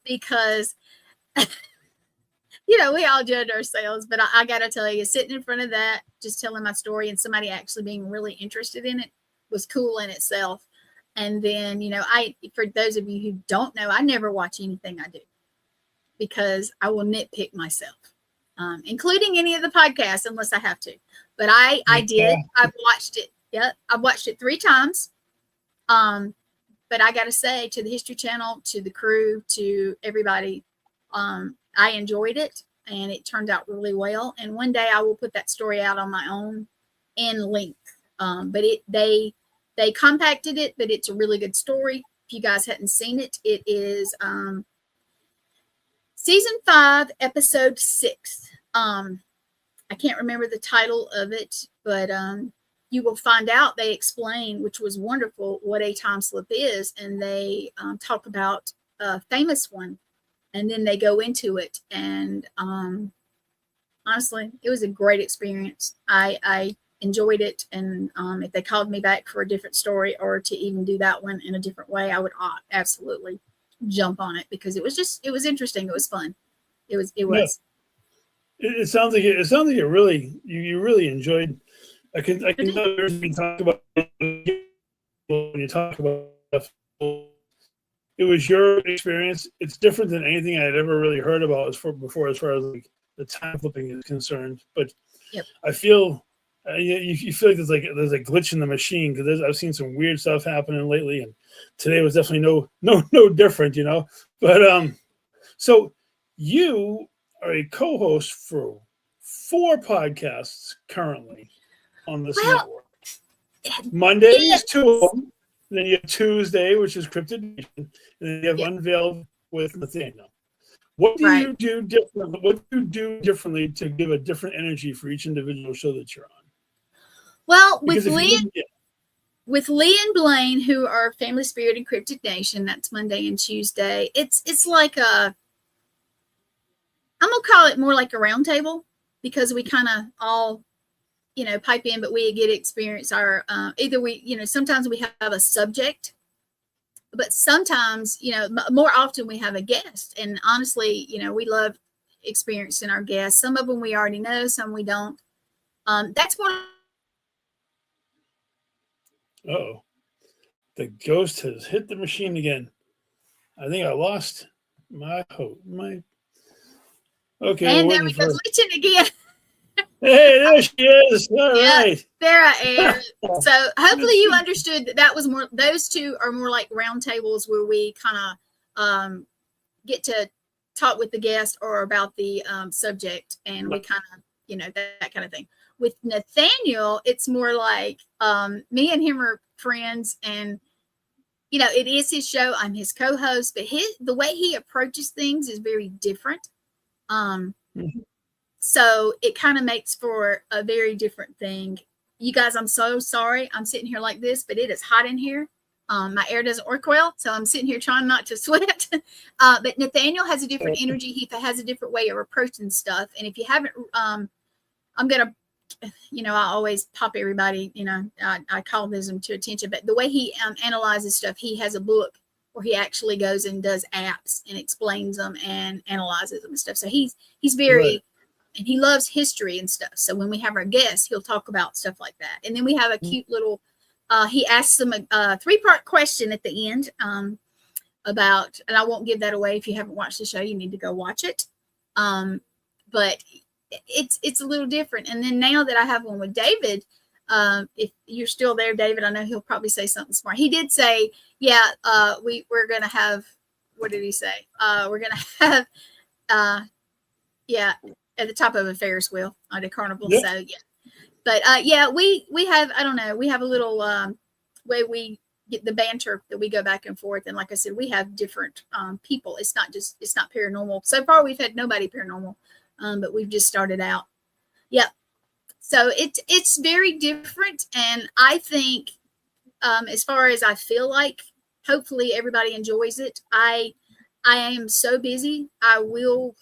[SPEAKER 3] because, you know, we all judge ourselves. But I got to tell you, sitting in front of that, just telling my story, and somebody actually being really interested in it was cool in itself. And then, you know, for those of you who don't know, I never watch anything I do. because I will nitpick myself, including any of the podcasts unless I have to. But I did. I've watched it. Yeah, I've watched it 3 times. But I got to say, to the History Channel, to the crew, to everybody, I enjoyed it, and it turned out really well. And one day I will put that story out on my own in length. But they compacted it, but it's a really good story. If you guys hadn't seen it, it is season 5, episode 6. I can't remember the title of it, but you will find out. They explain, which was wonderful, what a time slip is, and they talk about a famous one, and then they go into it. And honestly, it was a great experience. I enjoyed it, and if they called me back for a different story or to even do that one in a different way, I would absolutely jump on it, because it was interesting. It was fun. It was.
[SPEAKER 2] Yeah. It sounds like you really enjoyed. I can tell you talk about when you talk about stuff. It was your experience. It's different than anything I had ever really heard about before, as far as like the time flipping is concerned. But
[SPEAKER 3] yep. I
[SPEAKER 2] feel you feel like there's a glitch in the machine, because I've seen some weird stuff happening lately, and today was definitely no different, you know. But so you are a co-host for 4 podcasts currently on this network. Monday is 2 of them. Then you have Tuesday, which is Cryptid Nation, and then you have Unveiled with Nathaniel. What do you do differently? What do you do differently to give a different energy for each individual show that you're on?
[SPEAKER 3] Well, with Lee and Blaine, who are Family Spirit and Cryptid Nation, that's Monday and Tuesday. It's like I'm gonna call it more like a round table, because we kind of all, pipe in, but we get to experience our either we, sometimes we have a subject, but sometimes, more often we have a guest. And honestly, we love experiencing our guests. Some of them we already know, some we don't. That's one.
[SPEAKER 2] Uh-oh. The ghost has hit the machine again. I think I lost my hope. Okay.
[SPEAKER 3] And there we go, glitching again.
[SPEAKER 2] Hey, there she is. All right.
[SPEAKER 3] There I am. So hopefully you understood that was more, those two are more like round tables where we kind of get to talk with the guest or about the subject, and we kind of, that kind of thing. With Nathaniel, it's more like me and him are friends, and it is his show. I'm his co-host, but the way he approaches things is very different. So it kind of makes for a very different thing. You guys, I'm so sorry. I'm sitting here like this, but it is hot in here. My air doesn't work well, so I'm sitting here trying not to sweat. But Nathaniel has a different energy. He has a different way of approaching stuff. And if you haven't, I'm going to, I always pop everybody, I call them to attention. But the way he analyzes stuff, he has a book where he actually goes and does apps and explains them and analyzes them and stuff. So he's very... Right. And he loves history and stuff. So when we have our guests, he'll talk about stuff like that. And then we have a cute little, he asks them a 3-part question at the end about, and I won't give that away. If you haven't watched the show, you need to go watch it. But it's a little different. And then now that I have one with David, if you're still there, David, I know he'll probably say something smart. He did say, we're going to have, what did he say? We're going to have, at the top of a Ferris wheel at a carnival. Yep. So but we have, I don't know, we have a little way we get the banter that we go back and forth. And like I said, we have different people. It's not paranormal. So far we've had nobody paranormal, but we've just started out. So it's very different. And I think as far as I feel like, hopefully everybody enjoys it. I am so busy. I will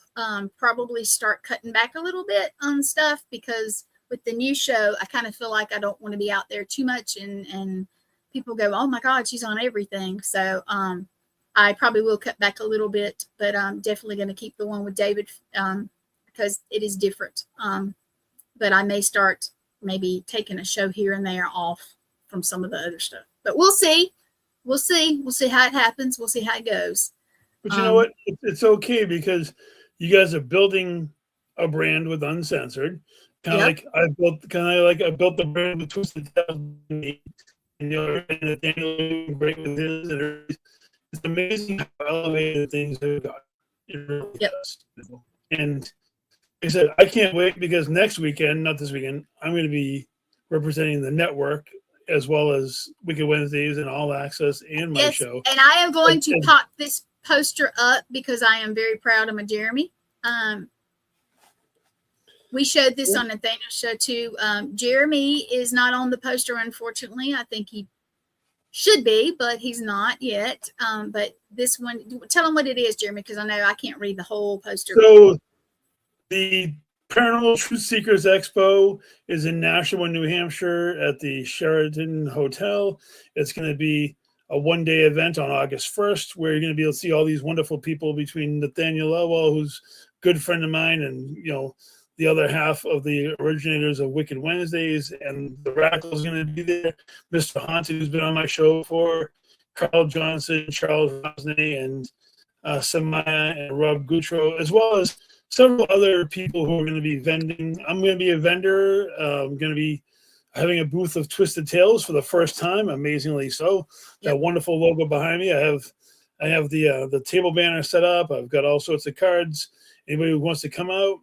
[SPEAKER 3] probably start cutting back a little bit on stuff, because with the new show, I kind of feel like I don't want to be out there too much, and people go, oh my God, she's on everything. So I probably will cut back a little bit, but I'm definitely going to keep the one with David because it is different. But I may start maybe taking a show here and there off from some of the other stuff, but we'll see. We'll see how it happens. We'll see how it goes.
[SPEAKER 2] But you know what? It's okay because you guys are building a brand with Uncensored. Kind of like I built the brand with Twisted Tales, and and Daniel great with his. And it's amazing how elevated things have got. It really does. And like I said, I can't wait because next weekend, not this weekend, I'm going to be representing the network as well as Wicked Wednesdays and All Access and my show.
[SPEAKER 3] And I am going to pop this poster up because I am very proud of my Jeremy. We showed this on Nathaniel's show too. Jeremy is not on the poster, unfortunately. I think he should be, but he's not yet. But this one, tell him what it is, Jeremy, because I know I can't read the whole poster.
[SPEAKER 2] So the Paranormal Truth Seekers Expo is in Nashua, New Hampshire at the Sheraton Hotel. It's going to be a one-day event on August 1st where you're going to be able to see all these wonderful people between Nathaniel Elwell, who's a good friend of mine, and, the other half of the originators of Wicked Wednesdays, and the Radical's going to be there. Mr. Haunted, who's been on my show before, Carl Johnson, Charles Rosney, and Samaya and Rob Goutreau, as well as several other people who are going to be vending. I'm going to be a vendor. I'm going to be having a booth of Twisted Tales for the first time, amazingly so. That wonderful logo behind me. I have the table banner set up. I've got all sorts of cards. Anybody who wants to come out,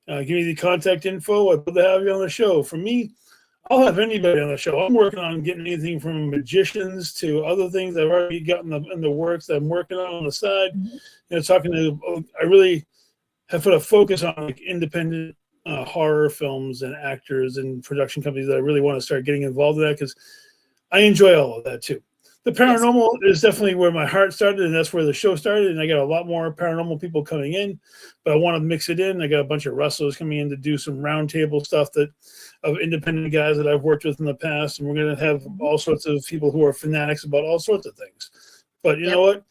[SPEAKER 2] give me the contact info. I'd love to have you on the show. For me, I'll have anybody on the show. I'm working on getting anything from magicians to other things I've already got in the works that I'm working on the side. I really have put a focus on like independent horror films and actors and production companies that I really want to start getting involved in that because I enjoy all of that too. The paranormal is definitely where my heart started, and that's where the show started. And I got a lot more paranormal people coming in, but I want to mix it in. I got a bunch of wrestlers coming in to do some roundtable stuff of independent guys that I've worked with in the past. And we're going to have all sorts of people who are fanatics about all sorts of things. But you know what?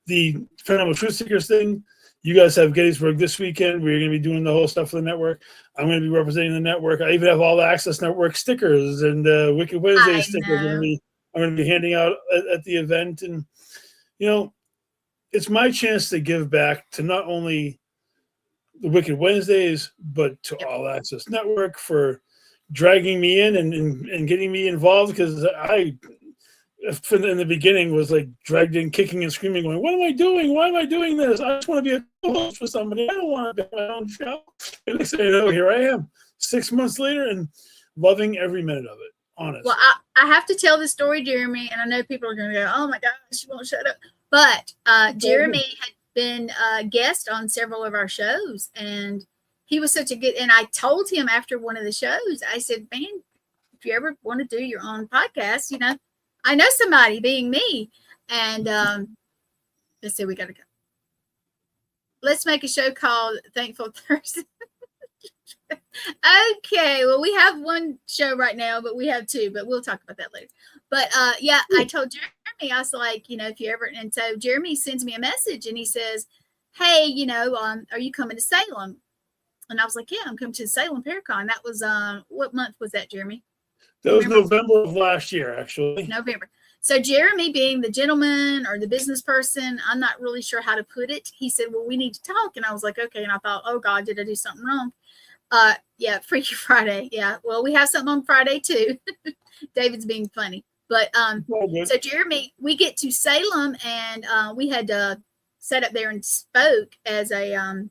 [SPEAKER 2] The Paranormal Truth Seekers thing, you guys have Gettysburg this weekend. We're going to be doing the whole stuff for the network. I'm going to be representing the network. I even have All Access Network stickers and Wicked Wednesday stickers. I'm going to be handing out at the event. And, it's my chance to give back to not only the Wicked Wednesdays, but to All Access Network for dragging me in and getting me involved. Because I, in the beginning, was like dragged in kicking and screaming, going, what am I doing? Why am I doing this? I just want to be a co-host for somebody. I don't want to be my own show. And next thing you know, here I am 6 months later and loving every minute of it. Honestly.
[SPEAKER 3] Well, I have to tell the story, Jeremy, and I know people are going to go, oh my gosh, she won't shut up. But Jeremy had been a guest on several of our shows, and he was such a good, and I told him after one of the shows, I said, man, if you ever want to do your own podcast, I know somebody, being me. And let's see, we got to go. Let's make a show called Thankful Thursday. Okay, well, we have one show right now, but we have two, but we'll talk about that later. But I told Jeremy, I was like, if you ever, and so Jeremy sends me a message and he says, hey, are you coming to Salem? And I was like, yeah, I'm coming to the Salem Paracon. That was what month was that, Jeremy?
[SPEAKER 2] That was November of last year, actually.
[SPEAKER 3] November. So Jeremy, being the gentleman or the business person, I'm not really sure how to put it. He said, well, we need to talk. And I was like, okay. And I thought, oh God, did I do something wrong? Freaky Friday. Yeah. Well, we have something on Friday too. David's being funny. But so Jeremy, we get to Salem and we had set up there and spoke as a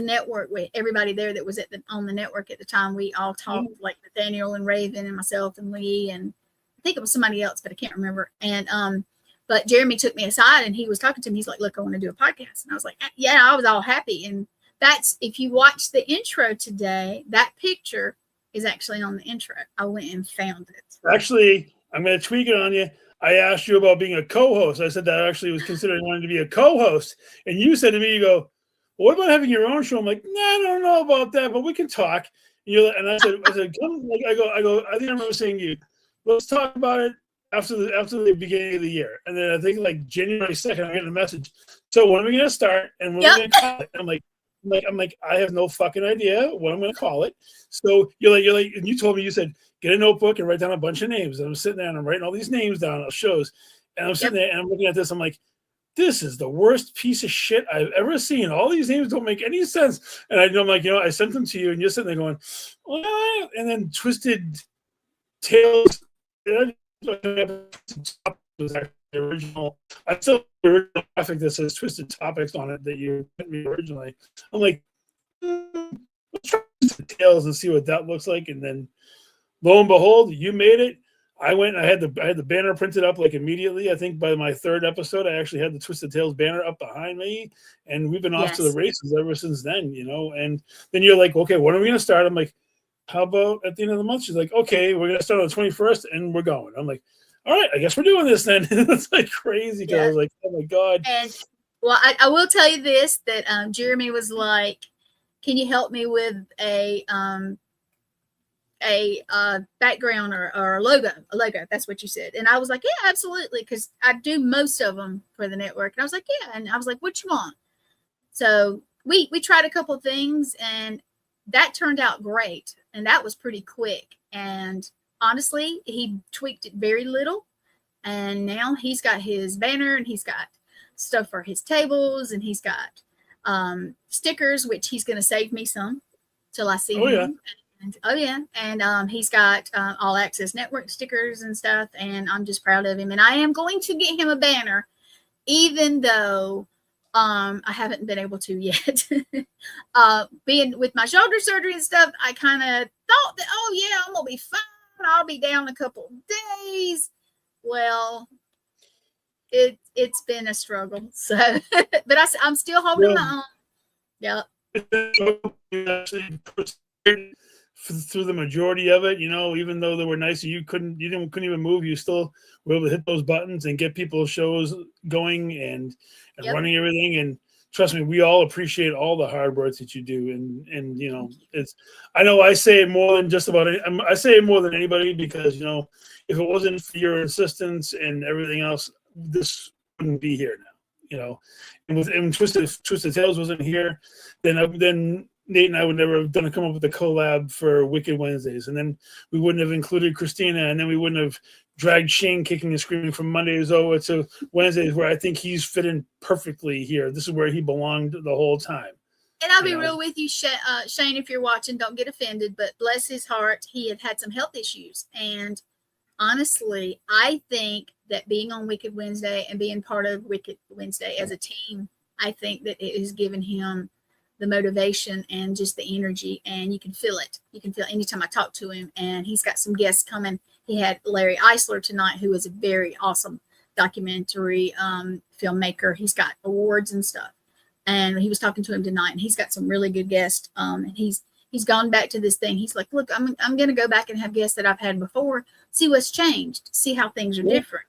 [SPEAKER 3] network with everybody there that was on the network at the time. We all talked, like Nathaniel and Raven and myself and Lee, and I think it was somebody else, but I can't remember. And but Jeremy took me aside and he was talking to me. He's like, look, I want to do a podcast. And I was like, yeah, I was all happy. And that's, if you watch the intro today, that picture is actually on the intro. I went and found it.
[SPEAKER 2] Actually, I'm going to tweak it on you. I asked you about being a co-host. I said that I actually was considering wanting to be a co-host. And you said to me, you go, well, what about having your own show? I'm like, no, I don't know about that, but we can talk. And I said, come, like, I go, I think I remember saying to you, let's talk about it after the beginning of the year. And then I think like January 2nd, I get a message. So when are we going to start? And when are we going to call it? I'm like, I have no fucking idea what I'm going to call it. So you're like, and you told me, you said, get a notebook and write down a bunch of names. And I'm sitting there and I'm writing all these names down on shows. And I'm sitting there and I'm looking at this. I'm like, this is the worst piece of shit I've ever seen. All these names don't make any sense. And I'm like, I sent them to you, and you're sitting there going, what? And then Twisted Tales was actually the original. I still have the original graphic that says Twisted Topics on it that you sent me originally. I'm like, let's try Twisted Tales and see what that looks like. And then lo and behold, you made it. I went. I had the banner printed up like immediately. I think by my third episode, I actually had the Twisted Tales banner up behind me, and we've been off to the races ever since then. And then you're like, okay, when are we gonna start? I'm like, how about at the end of the month? She's like, okay, we're gonna start on the 21st, and we're going. I'm like, all right, I guess we're doing this then. It's like crazy because I was like, oh my god.
[SPEAKER 3] And well, I will tell you this, that Jeremy was like, can you help me with a background or a logo, that's what you said. And I was like, yeah, absolutely, because I do most of them for the network. And I was like, yeah. And I was like, what you want? So we tried a couple of things, and that turned out great, and that was pretty quick. And honestly, he tweaked it very little, and now he's got his banner, and he's got stuff for his tables, and he's got stickers, which he's going to save me some till I see him. And he's got all access network stickers and stuff, and I'm just proud of him. And I am going to get him a banner, even though I haven't been able to yet. Being with my shoulder surgery and stuff, I kind of thought that, oh yeah, I'm gonna be fine. I'll be down a couple days. Well, it's been a struggle. So, but I'm still holding on. Yeah.
[SPEAKER 2] Through the majority of it, even though they were nice, you couldn't even move. You still were able to hit those buttons and get people's shows going and running everything. And trust me, we all appreciate all the hard work that you do. And it's, I know I say it more than just about it. I say it more than anybody because if it wasn't for your insistence and everything else, this wouldn't be here now. And Twisted Tales wasn't here, then Nate and I would never have come up with a collab for Wicked Wednesdays. And then we wouldn't have included Christina. And then we wouldn't have dragged Shane kicking and screaming from Mondays over to Wednesdays, where I think he's fit in perfectly here. This is where he belonged the whole time.
[SPEAKER 3] And I'll be real with you, Shane, if you're watching, don't get offended, but bless his heart, he had some health issues. And honestly, I think that being on Wicked Wednesday and being part of Wicked Wednesday as a team, I think that it has given him the motivation and just the energy, and you can feel it. You can feel anytime I talk to him. And he's got some guests coming. He had Larry Eisler tonight, who is a very awesome documentary filmmaker. He's got awards and stuff, and he was talking to him tonight, and he's got some really good guests. And he's gone back to this thing. He's like, look, I'm going to go back and have guests that I've had before, see what's changed, see how things are different,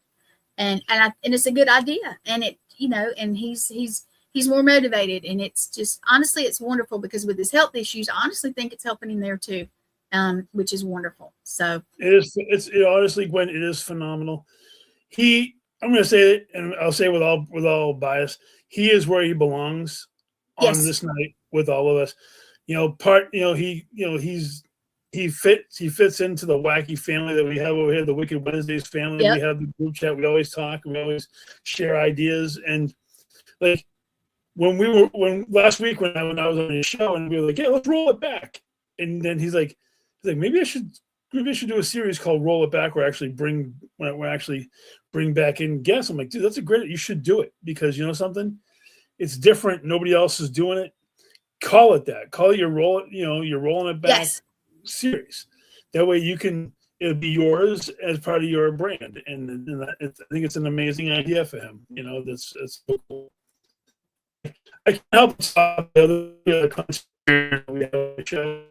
[SPEAKER 3] and it's a good idea. And it, and he's more motivated, and it's just, honestly, it's wonderful because with his health issues, I honestly think it's helping him there too, which is wonderful. So
[SPEAKER 2] it's honestly, Gwen, it is phenomenal. I'm going to say it, and I'll say with all bias, he is where he belongs on this night with all of us. He fits into the wacky family that we have over here, the Wicked Wednesdays family. We have the group chat. We always talk. We always share ideas, and like. When last week when I was on his show and we were like, yeah, let's roll it back. And then he's like, maybe I should do a series called Roll It Back where we actually bring back in guests. I'm like, dude, that's you should do it because something? It's different. Nobody else is doing it. Call it that. Call it you're rolling it back series. That way it'll be yours as part of your brand. And I think it's an amazing idea for him. That's so cool. I can help stop the other countries we have a show.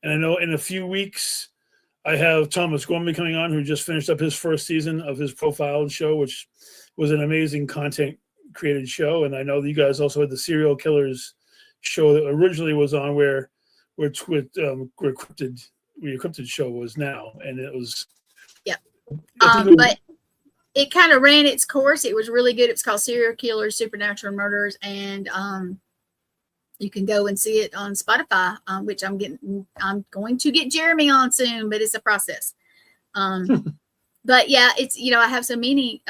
[SPEAKER 2] And I know in a few weeks I have Thomas Gormley coming on, who just finished up his first season of his profiled show, which was an amazing content created show. And I know that you guys also had the Serial Killers show that originally was on where Encrypted show was now. And it was
[SPEAKER 3] but it kind of ran its course. It was really good. It's called Serial Killers, Supernatural Murders, and you can go and see it on Spotify, which I'm going to get Jeremy on soon, but it's a process. But yeah, it's I have so many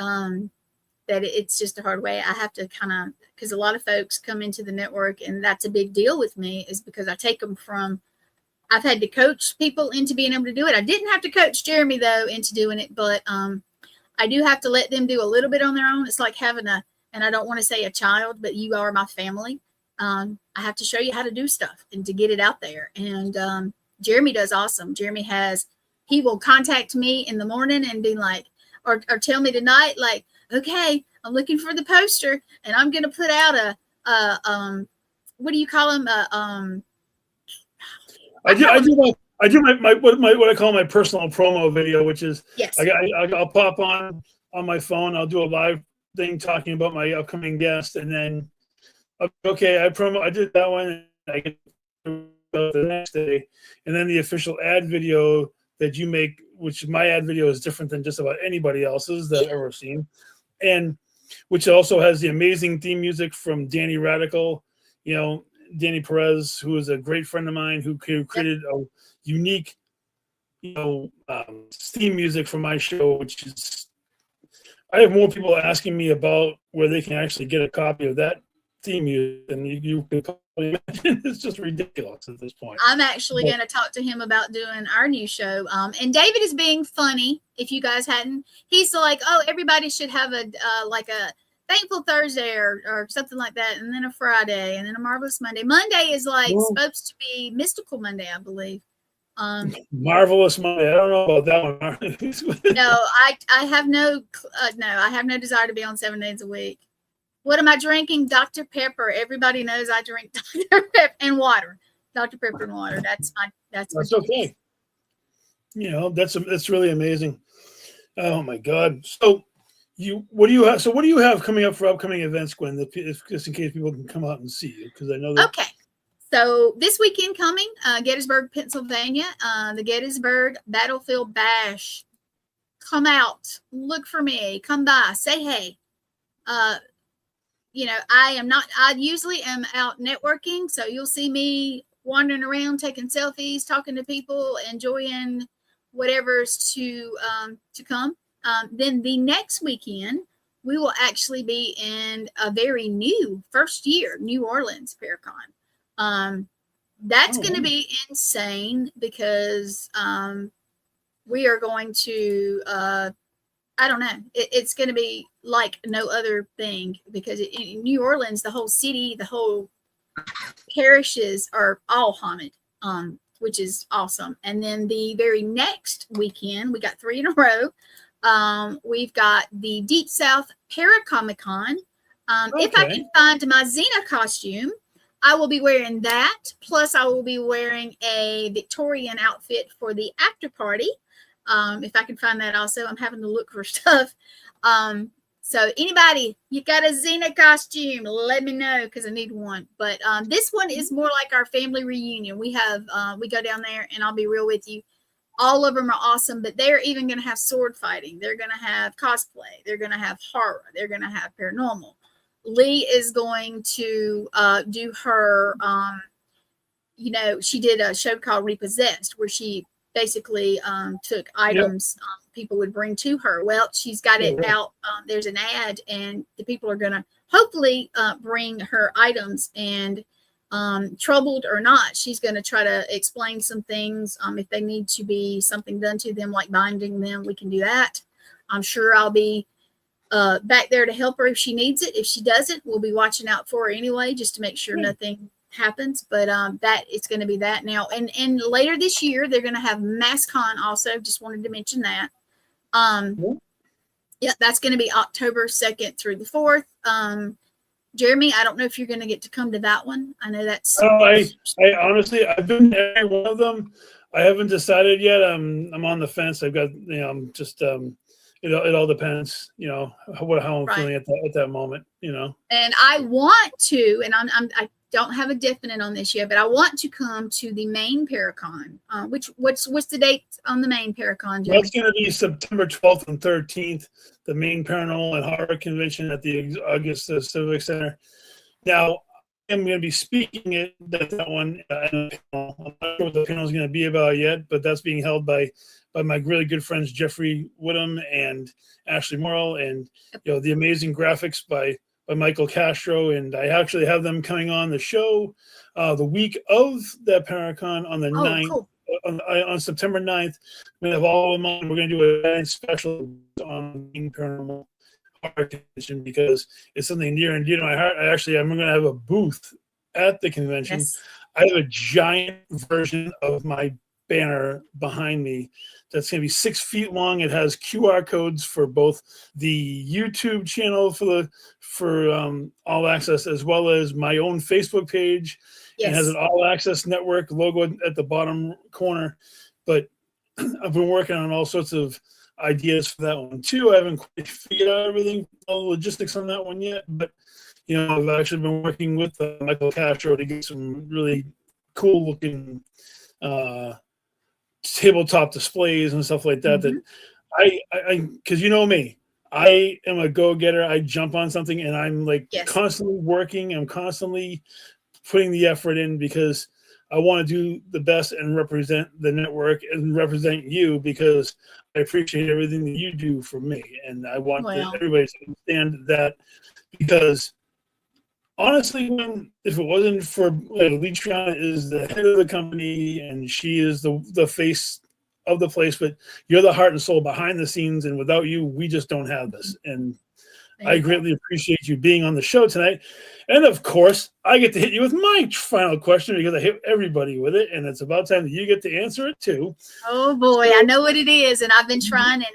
[SPEAKER 3] that it's just a hard way. I have to kind of, because a lot of folks come into the network, and that's a big deal with me, is because I take them from, I've had to coach people into being able to do it. I didn't have to coach Jeremy, though, into doing it, but I do have to let them do a little bit on their own. It's like having and I don't want to say a child, but you are my family. I have to show you how to do stuff and to get it out there. And Jeremy does awesome. He will contact me in the morning and be like, or tell me tonight, like, okay, I'm looking for the poster, and I'm going to put out what do you call them?
[SPEAKER 2] I do my what I call my personal promo video, which is,
[SPEAKER 3] yes,
[SPEAKER 2] I'll pop on my phone. I'll do a live thing talking about my upcoming guest, and then okay, I did that one. I get the next day, and then the official ad video that you make, which my ad video is different than just about anybody else's that I've ever seen, and which also has the amazing theme music from Danny Radical, Danny Perez, who is a great friend of mine, who created a unique, theme music for my show, which is, I have more people asking me about where they can actually get a copy of that theme music than you can imagine. It's just ridiculous at this point.
[SPEAKER 3] I'm actually going to talk to him about doing our new show. And David is being funny. If you guys hadn't, he's like, oh, everybody should have a Thankful Thursday or something like that, and then a Friday, and then a Marvelous Monday. Monday is supposed to be Mystical Monday, I believe.
[SPEAKER 2] Marvelous Monday. I don't know about that one.
[SPEAKER 3] No, I have no desire to be on 7 days a week. What am I drinking? Dr. Pepper. Everybody knows I drink Dr. Pepper and water. Dr. Pepper and water. That's
[SPEAKER 2] okay. That's really amazing. Oh my God. So what do you have coming up for upcoming events, Gwen? Just in case people can come out and see you, because I know that.
[SPEAKER 3] Okay. So this weekend coming, Gettysburg, Pennsylvania, the Gettysburg Battlefield Bash. Come out, look for me, come by, say hey. I usually am out networking, so you'll see me wandering around, taking selfies, talking to people, enjoying whatever's to come. Then the next weekend, we will actually be in a very new first year New Orleans Paracon. That's going to be insane because we are going to, I don't know, it's going to be like no other thing, because in New Orleans, the whole city, the whole parishes are all haunted, which is awesome. And then the very next weekend, we got 3 in a row. We've got the Deep South Paracomic-Con. If I can find my Xena costume, I will be wearing that. Plus, I will be wearing a Victorian outfit for the after party. If I can find that also, I'm having to look for stuff. So anybody, you got a Xena costume, let me know, because I need one. But this one is more like our family reunion. We go down there, and I'll be real with you. All of them are awesome, but they're even going to have sword fighting. They're going to have cosplay. They're going to have horror. They're going to have paranormal. Lee is going to do her, she did a show called Repossessed, where she basically took items people would bring to her. Well, she's got it out. There's an ad, and the people are going to hopefully bring her items, and troubled or not, she's going to try to explain some things. If they need to be something done to them, like binding them, we can do that. I'm sure I'll be back there to help her if she needs it. If she doesn't, we'll be watching out for her anyway, just to make sure nothing happens. But that it's going to be that now. And later this year, they're going to have MassCon also. Just wanted to mention that. Yeah, that's going to be October 2nd through the 4th. Jeremy, I don't know if you're going to get to come to that one. I know that's.
[SPEAKER 2] I honestly, I've been to every one of them. I haven't decided yet. I'm on the fence. I've got, I'm just, it all depends, how I'm feeling at that moment, And
[SPEAKER 3] I want to, and I don't have a definite on this yet, but I want to come to the main Paracon. What's the date on the main Paracon? Jeremy?
[SPEAKER 2] That's going to be September 12th and 13th, the main Paranormal and Horror Convention at the Augusta Civic Center. Now, am going to be speaking at that one. In a panel. I'm not sure what the panel is going to be about yet, but that's being held by my really good friends Jeffrey Woodham and Ashley Morrill, and the amazing graphics by Michael Castro. And I actually have them coming on the show the week of that Paracon on the 9th.
[SPEAKER 3] Cool.
[SPEAKER 2] On September 9th. We have all of them on. We're going to do a special on paranormal horror convention because it's something near and dear to my heart. I'm going to have a booth at the convention.
[SPEAKER 3] Yes.
[SPEAKER 2] I have a giant version of my banner behind me that's going to be 6 feet long. It has QR codes for both the YouTube channel for All Access, as well as my own Facebook page. Yes. It has an All Access Network logo at the bottom corner. But I've been working on all sorts of ideas for that one too. I haven't quite figured out all the logistics on that one yet. But I've actually been working with Michael Castro to get some really cool looking tabletop displays and stuff like that. That I because you know me, I am a go-getter. I jump on something and I'm like constantly working. I'm constantly putting the effort in because I want to do the best and represent the network and represent you, because I appreciate everything that you do for me. And I want everybody to understand that, because honestly, if it wasn't for Leatriana is the head of the company and she is the face of the place, but you're the heart and soul behind the scenes. And without you, we just don't have this. And I greatly appreciate you being on the show tonight. And of course, I get to hit you with my final question because I hit everybody with it. And it's about time that you get to answer it too.
[SPEAKER 3] Oh boy, I know what it is. And I've been trying, and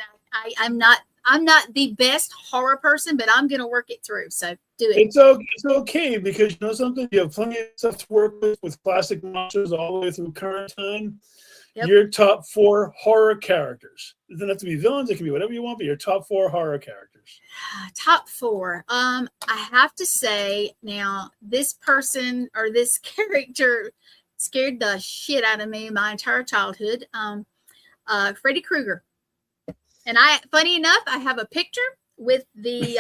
[SPEAKER 3] I'm not the best horror person, but I'm going to work it through. So do it.
[SPEAKER 2] It's okay because you know something? You have plenty of stuff to work with classic monsters all the way through current time. Yep. Your top 4 horror characters. It doesn't have to be villains. It can be whatever you want, but your top 4 horror characters.
[SPEAKER 3] Top 4. I have to say now, this person or this character scared the shit out of me my entire childhood. Freddy Krueger. And funny enough, I have a picture with the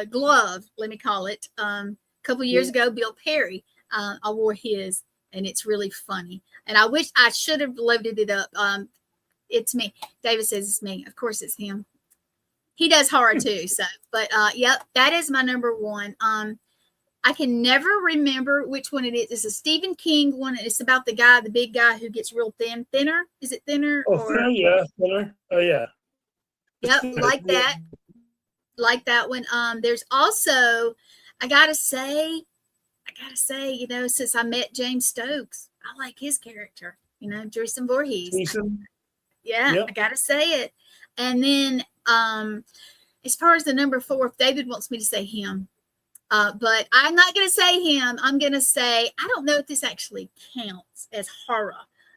[SPEAKER 3] glove, let me call it. A couple of years ago, Bill Perry, I wore his, and it's really funny. And I wish I should have loaded it up. It's me. David says it's me. Of course it's him. He does horror too. So, but yep, that is my number 1. I can never remember which one it is. It's a Stephen King one. It's about the big guy who gets real thinner. Is it thinner?
[SPEAKER 2] Thinner, yeah, thinner. Oh yeah.
[SPEAKER 3] Yep, like that. Like that one. There's also, I gotta say, since I met James Stokes, I like his character. Jason Voorhees. Yeah, yep. I gotta say it. And then, as far as the number 4, if David wants me to say him, but I'm not gonna say him. I'm gonna say, I don't know if this actually counts as horror,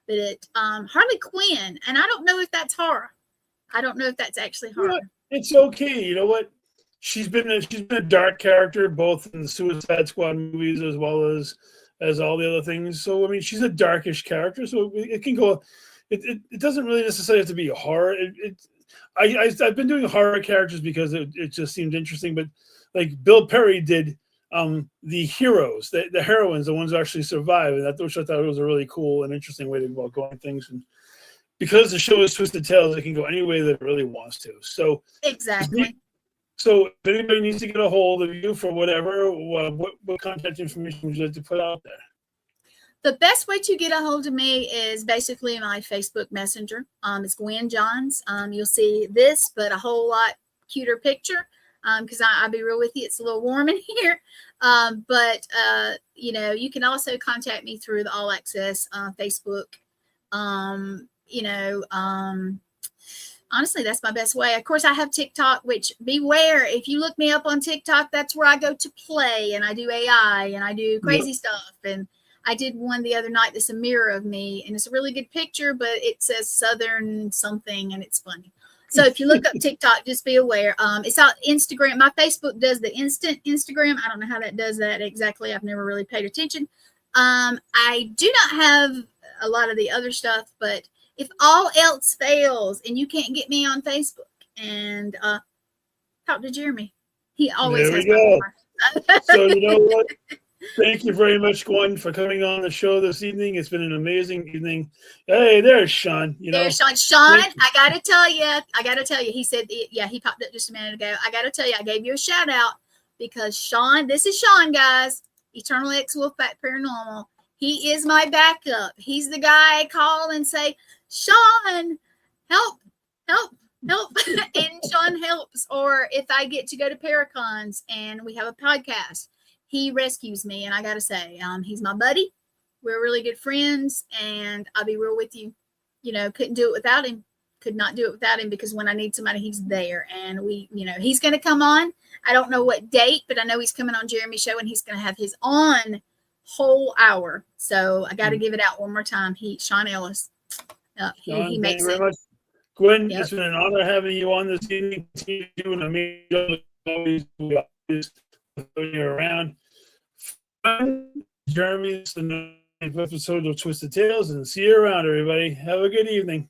[SPEAKER 3] but Harley Quinn, and I don't know if that's horror. I don't know if that's actually horror.
[SPEAKER 2] It's okay. You know what? She's been a dark character both in the Suicide Squad movies as well as all the other things. So I mean, she's a darkish character, so it can go. It doesn't really necessarily have to be a horror. I've been doing horror characters because it just seemed interesting. But like Bill Perry did the heroes, the heroines, the ones who actually survive, and which I thought was a really cool and interesting way to go about going things. And because the show is Twisted Tales, it can go any way that it really wants to. So
[SPEAKER 3] exactly.
[SPEAKER 2] So if anybody needs to get a hold of you for whatever, what contact information would you like to put out there?
[SPEAKER 3] The best way to get a hold of me is basically my Facebook Messenger. It's Gwen Johns. You'll see this, but a whole lot cuter picture. Because I'll be real with you, it's a little warm in here. But you can also contact me through the All Access Facebook. Honestly, that's my best way. Of course, I have TikTok, which beware, if you look me up on TikTok, that's where I go to play, and I do AI, and I do crazy stuff. And I did one the other night that's a mirror of me, and it's a really good picture, but it says Southern something, and it's funny. So if you look up TikTok, just be aware. It's on Instagram. My Facebook does the instant Instagram. I don't know how that does that exactly. I've never really paid attention. I do not have a lot of the other stuff, but if all else fails and you can't get me on Facebook, and talk to Jeremy. He always has my number.
[SPEAKER 2] So you know what? Thank you very much, Gwen, for coming on the show this evening. It's been an amazing evening. Hey, there's Sean.
[SPEAKER 3] There's Sean. Sean, I gotta tell you. He said, yeah, he popped up just a minute ago. I gotta tell you, I gave you a shout out because Sean, this is Sean, guys, Eternal X Wolfpack Paranormal. He is my backup. He's the guy I call and say, Sean, help. And Sean helps. Or if I get to go to Paracons and we have a podcast, he rescues me. And I got to say, he's my buddy. We're really good friends. And I'll be real with you. Couldn't do it without him. Could not do it without him, because when I need somebody, he's there. And he's going to come on. I don't know what date, but I know he's coming on Jeremy's show and he's going to have his on whole hour. So I got to give it out one more time. Sean Ellis. He makes it. Much.
[SPEAKER 2] Gwen, It's been an honor having you on this evening. Doing amazing, always you around. Jeremy's the episode of Twisted Tales, and see you around, everybody. Have a good evening.